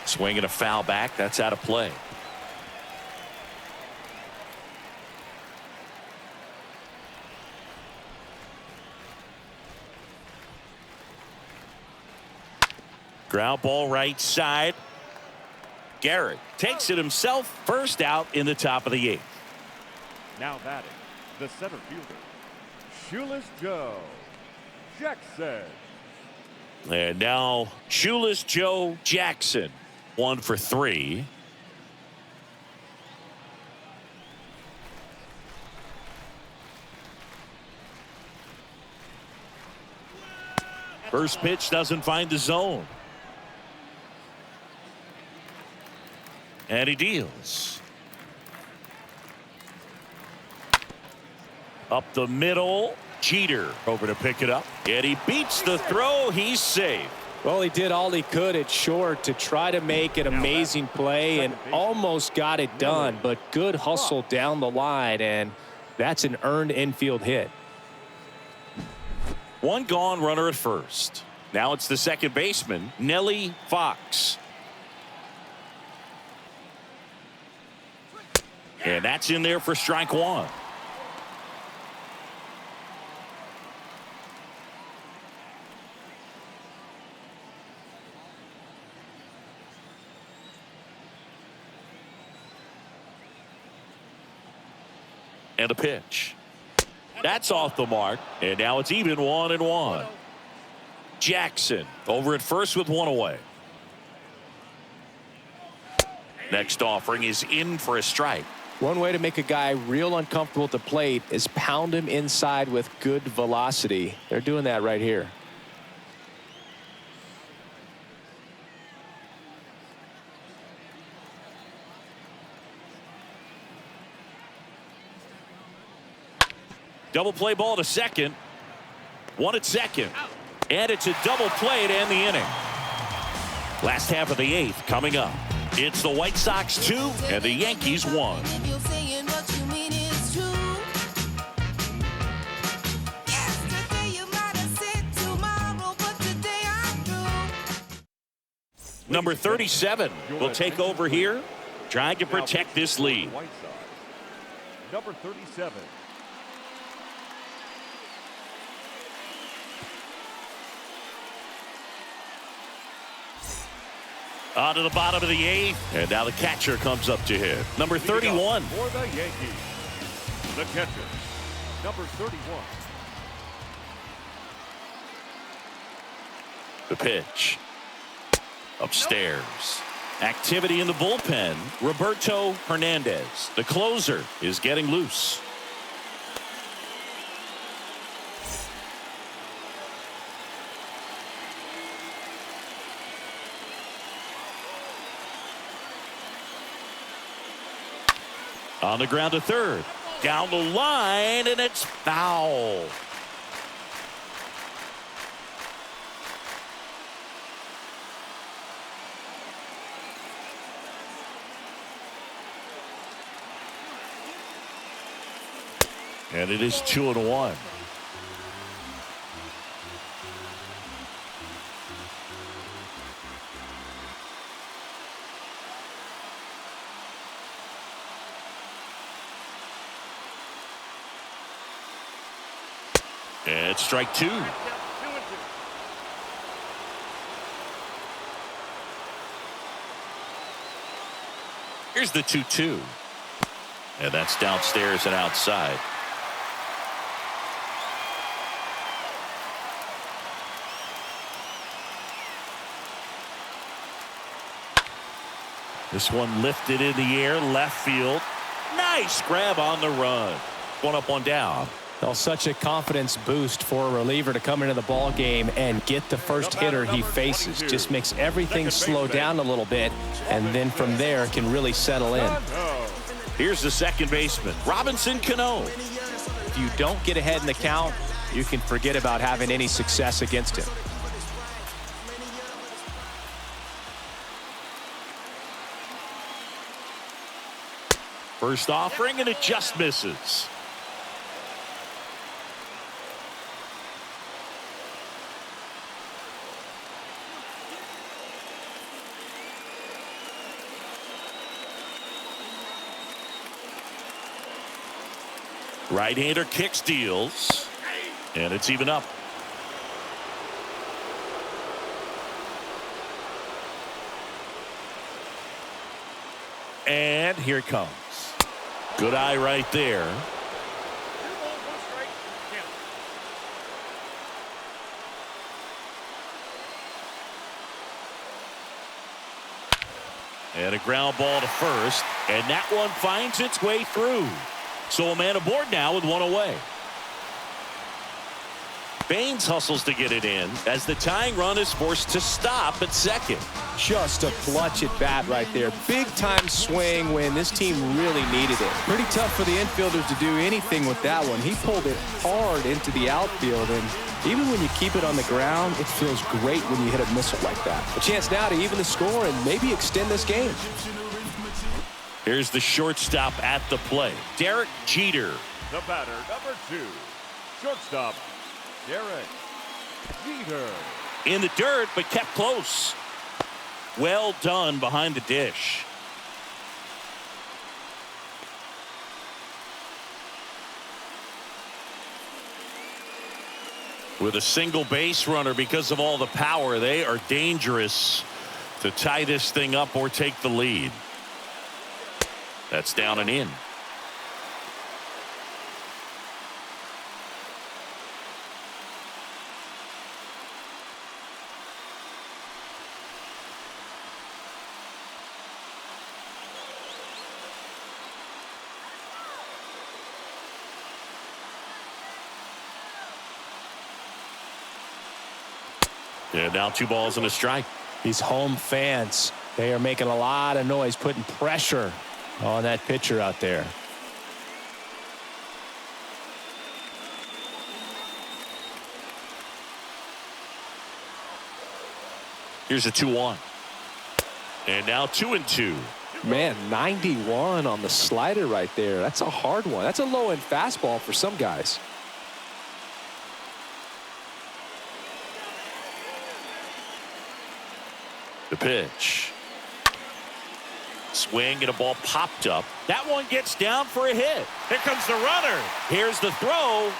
Swinging a foul back. That's out of play. Ground ball right side. Garrett takes it himself. First out in the top of the 8th. Now batting, the center fielder, Shoeless Joe Jackson. And now Shoeless Joe Jackson, 1 for 3. First pitch doesn't find the zone. And he deals. Up the middle. Jeter over to pick it up. And he beats the throw. He's safe. Well, he did all he could at short to try to make an amazing play and almost got it done, but good hustle down the line, and that's an earned infield hit. One gone, runner at first. Now it's the second baseman, Nelly Fox. And that's in there for strike 1. And a pitch. That's off the mark. And now it's even 1-1. Jackson over at first with 1 away. Next offering is in for a strike. One way to make a guy real uncomfortable at the plate is pound him inside with good velocity. They're doing that right here. Double play ball to second. 1 at second. And it's a double play to end the inning. Last half of the 8th coming up. It's the White Sox 2 and the Yankees 1. Number 37 will take over here, trying to protect this lead. White Sox. Number 37. On to the bottom of the 8th, and now the catcher comes up to hit. Number 31. For the Yankees, the catcher, number 31. The pitch. Upstairs. Activity in the bullpen. Roberto Hernandez, the closer, is getting loose. On the ground to third. Down the line, and it's foul. And it is 2-1. And it's strike 2. Here's the 2-2. And that's downstairs and outside. This one lifted in the air, left field. Nice grab on the run. One up, one down. Well, such a confidence boost for a reliever to come into the ball game and get the first hitter he faces. Just makes everything slow down a little bit, and then from there can really settle in. Here's the second baseman, Robinson Cano. If you don't get ahead in the count, you can forget about having any success against him. First offering, and it just misses. Right-hander kick steals, and it's even up. And here it comes. Good eye right there. And a ground ball to first, and that one finds its way through. So a man aboard now with one away. Baines hustles to get it in as the tying run is forced to stop at second. Just a clutch at bat right there. Big time swing when this team really needed it. Pretty tough for the infielders to do anything with that one. He pulled it hard into the outfield, and even when you keep it on the ground, it feels great when you hit a missile like that. A chance now to even the score and maybe extend this game. Here's the shortstop at the plate, Derek Jeter. The batter, number 2, shortstop, Derek Jeter. In the dirt, but kept close. Well done behind the dish. With a single base runner because of all the power, they are dangerous to tie this thing up or take the lead. That's down and in. And now 2 balls and a strike. These home fans, they are making a lot of noise, putting pressure on that pitcher out there. Here's a 2-1. And now 2-2. Man, 91 on the slider right there. That's a hard one. That's a low-end fastball for some guys. The pitch. Swing and a ball popped up. That one gets down for a hit. Here comes the runner. Here's the throw.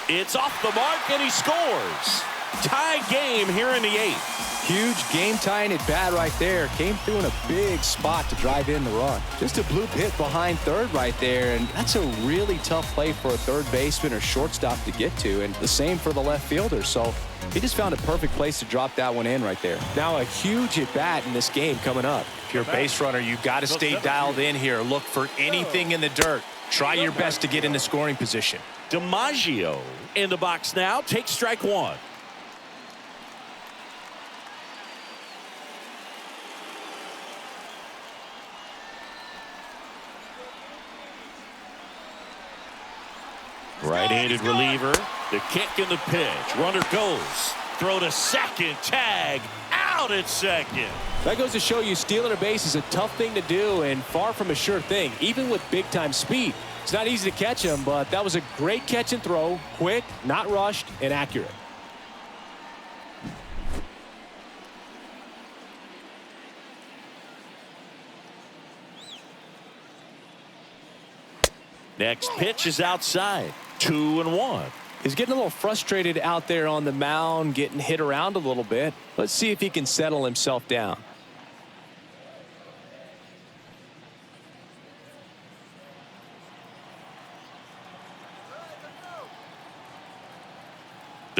It's off the mark and he scores. Tie game here in the 8th. Huge game tying at bat right there. Came through in a big spot to drive in the run. Just a bloop hit behind third right there, and that's a really tough play for a third baseman or shortstop to get to, and the same for the left fielder. So he just found a perfect place to drop that one in right there. Now a huge at bat in this game coming up. If you're a base runner, you've got to stay dialed in here. Look for anything in the dirt. Try your best to get into scoring position. DiMaggio in the box now. Takes strike 1. Right-handed reliever. The kick and the pitch. Runner goes. Throw to second. Tag. Out at second. That goes to show you stealing a base is a tough thing to do and far from a sure thing, even with big-time speed. It's not easy to catch him, but that was a great catch and throw. Quick, not rushed, and accurate. Next pitch is outside. 2-1. He's getting a little frustrated out there on the mound, getting hit around a little bit. Let's see if he can settle himself down.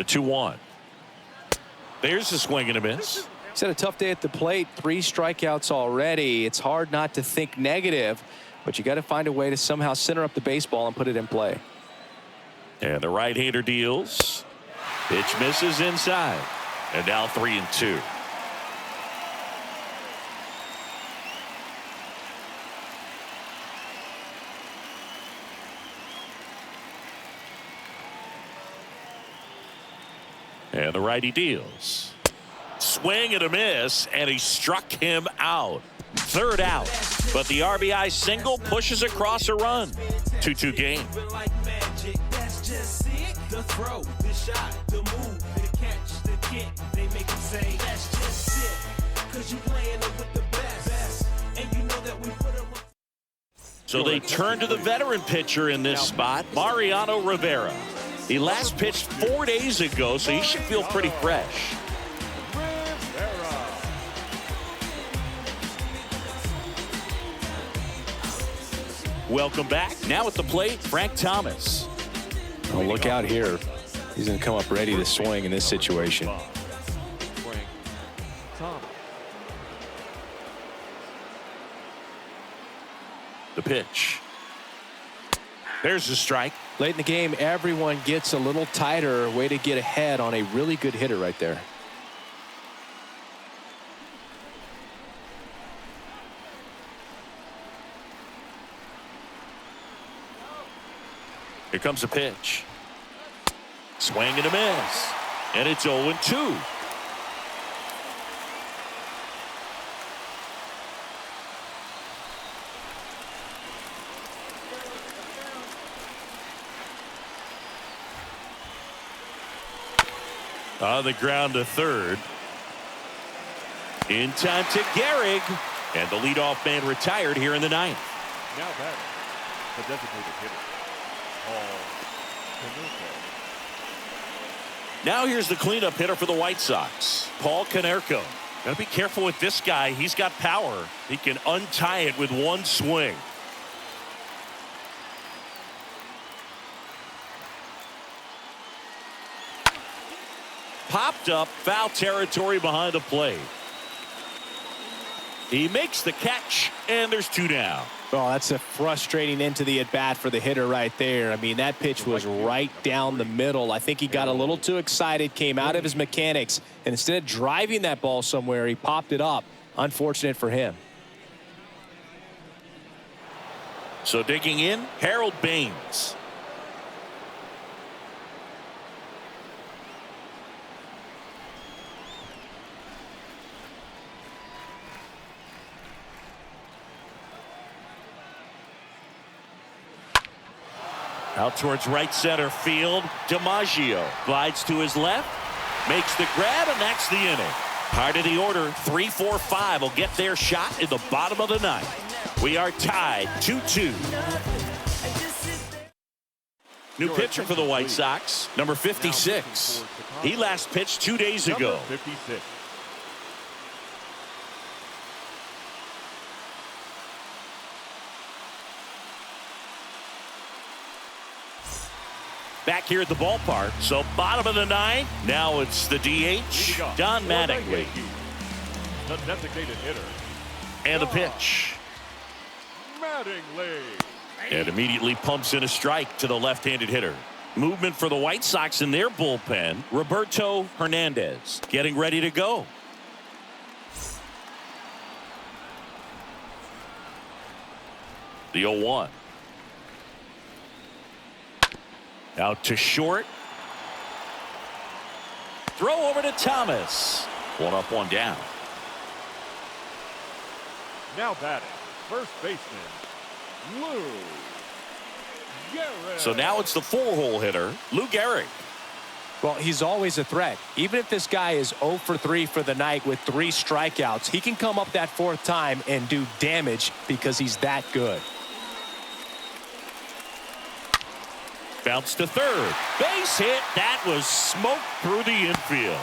The 2-1. There's a swing and a miss. He's had a tough day at the plate. 3 strikeouts already. It's hard not to think negative, but you got to find a way to somehow center up the baseball and put it in play. And the right-hander deals. Pitch misses inside. And now 3-2. And the righty deals. Swing and a miss, and he struck him out. 3rd out, but the RBI single pushes across a run. 2-2 game. The throw, the shot, the move, the catch, the kick, they make them say, that's just it. Cause you playing it with the best. And you know that we put it. So they turn to the veteran pitcher in this spot, Mariano Rivera. He last pitched 4 days ago, so he should feel pretty fresh. Welcome back. Now at the plate, Frank Thomas. Oh, look out here. He's going to come up ready to swing in this situation. Frank Thomas. The pitch. There's the strike. Late in the game, everyone gets a little tighter. Way to get ahead on a really good hitter right there. Here comes a pitch. Swing and a miss. And it's 0-2. On the ground to third. In time to Gehrig. And the leadoff man retired here in the 9th. Now batting, the designated hitter, Paul Konerko. Now here's the cleanup hitter for the White Sox, Paul Konerko. Got to be careful with this guy. He's got power. He can untie it with one swing. Popped up, foul territory behind the plate. He makes the catch, and there's 2 down. Oh, that's a frustrating end to the at-bat for the hitter right there. I mean, that pitch was right down the middle. I think he got a little too excited, came out of his mechanics, and instead of driving that ball somewhere, he popped it up. Unfortunate for him. So digging in, Harold Baines. Out towards right center field. DiMaggio glides to his left, makes the grab, and that's the inning. Part of the order, 3-4-5 will get their shot in the bottom of the 9th. We are tied 2-2. New pitcher for the White Sox, number 56. He last pitched 2 days ago. 56. Back here at the ballpark, so bottom of the 9th. Now it's the DH, Don Mattingly. The designated hitter. And the pitch. Mattingly. And immediately pumps in a strike to the left-handed hitter. Movement for the White Sox in their bullpen. Roberto Hernandez getting ready to go. The 0-1. Out to short. Throw over to Thomas. 1 up, 1 down. Now batting, first baseman, Lou Gehrig. So now it's the 4-hole hitter, Lou Gehrig. Well, he's always a threat. Even if this guy is 0 for 3 for the night with 3 strikeouts, he can come up that 4th time and do damage because he's that good. Bounce to third. Base hit. That was smoked through the infield.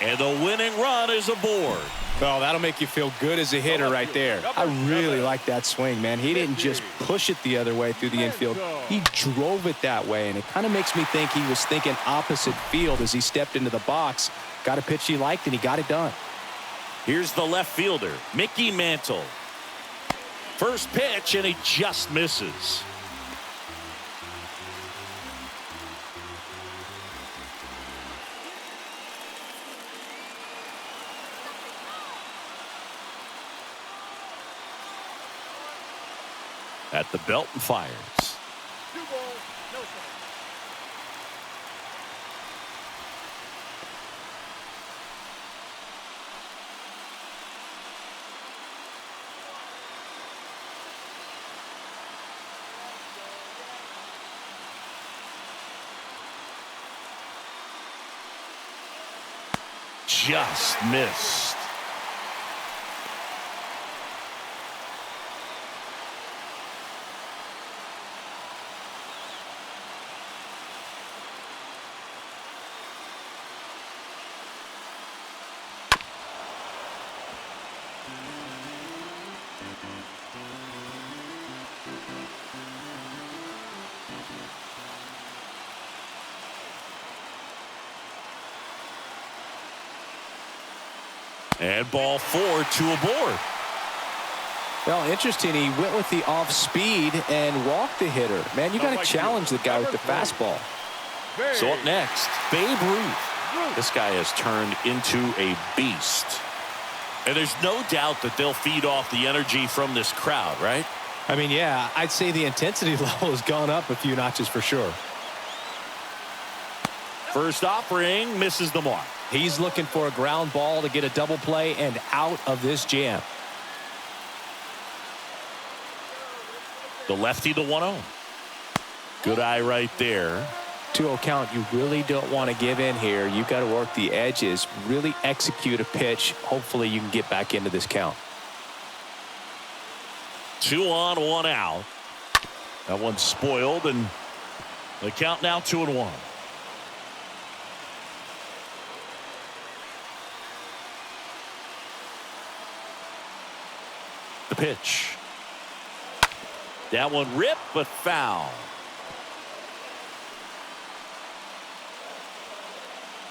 And the winning run is aboard. Well, that'll make you feel good as a hitter right there. I really like that swing, man. He didn't just push it the other way through the infield. He drove it that way, and it kind of makes me think he was thinking opposite field as he stepped into the box. Got a pitch he liked, and he got it done. Here's the left fielder, Mickey Mantle. First pitch, and he just misses. At the belt and fires. 2 balls, no strikes. Just missed. And ball 4, 2 aboard. Well, interesting. He went with the off speed and walked the hitter. Man, you got to challenge the guy with the fastball. So up next, Babe Ruth. This guy has turned into a beast. And there's no doubt that they'll feed off the energy from this crowd, right? I mean, yeah, I'd say the intensity level has gone up a few notches for sure. First offering misses the mark. He's looking for a ground ball to get a double play and out of this jam. The lefty, the 1-0. Good eye right there. 2-0 count. You really don't want to give in here. You've got to work the edges, really execute a pitch. Hopefully you can get back into this count. 2 on, 1 out. That one's spoiled, and the count now 2-1. The pitch. That one ripped, but foul.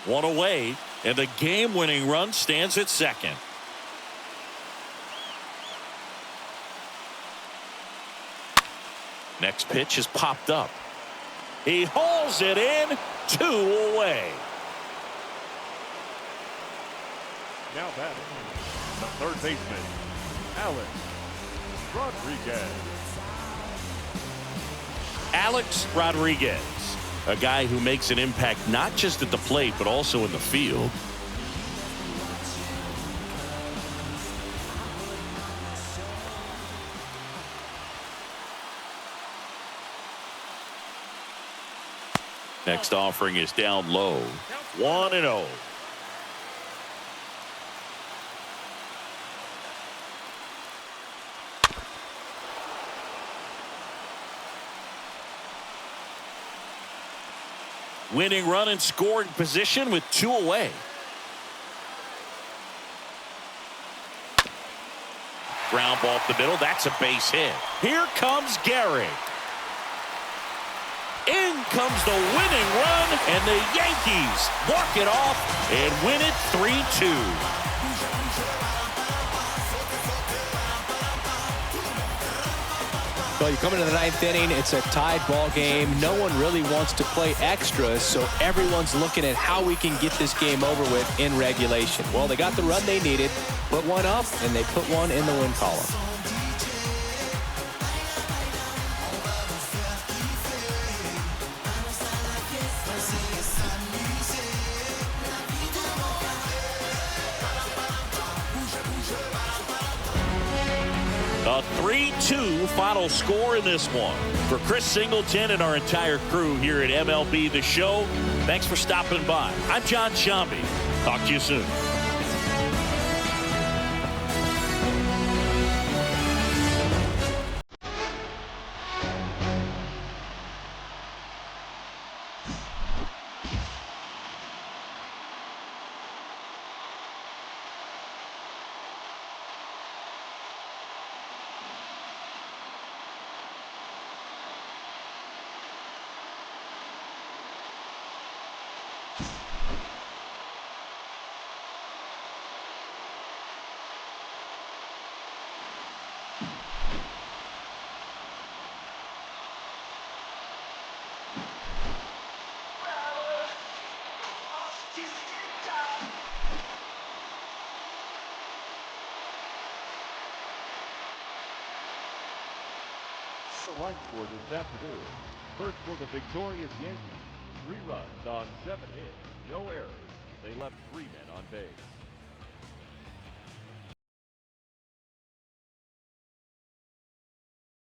1 away, and the game-winning run stands at second. Next pitch is popped up. He hauls it in, 2 away. Now batting, the third baseman, Alex Rodriguez. Alex Rodriguez, a guy who makes an impact not just at the plate but also in the field. Next offering is down low. 1-0. Winning run in scoring position with 2 away. Ground ball up the middle. That's a base hit. Here comes Gehrig. In comes the winning run, and the Yankees walk it off and win it 3-2. Well, you come into the 9th inning, it's a tied ball game. No one really wants to play extras, so everyone's looking at how we can get this game over with in regulation. Well, they got the run they needed, put one up, and they put one in the win column. A 3-2 final score in this one. For Chris Singleton and our entire crew here at MLB The Show, thanks for stopping by. I'm John Shambi. Talk to you soon. the line score this afternoon. First for the victorious Yankees. 3 runs on 7 hits, no errors. They left 3 men on base.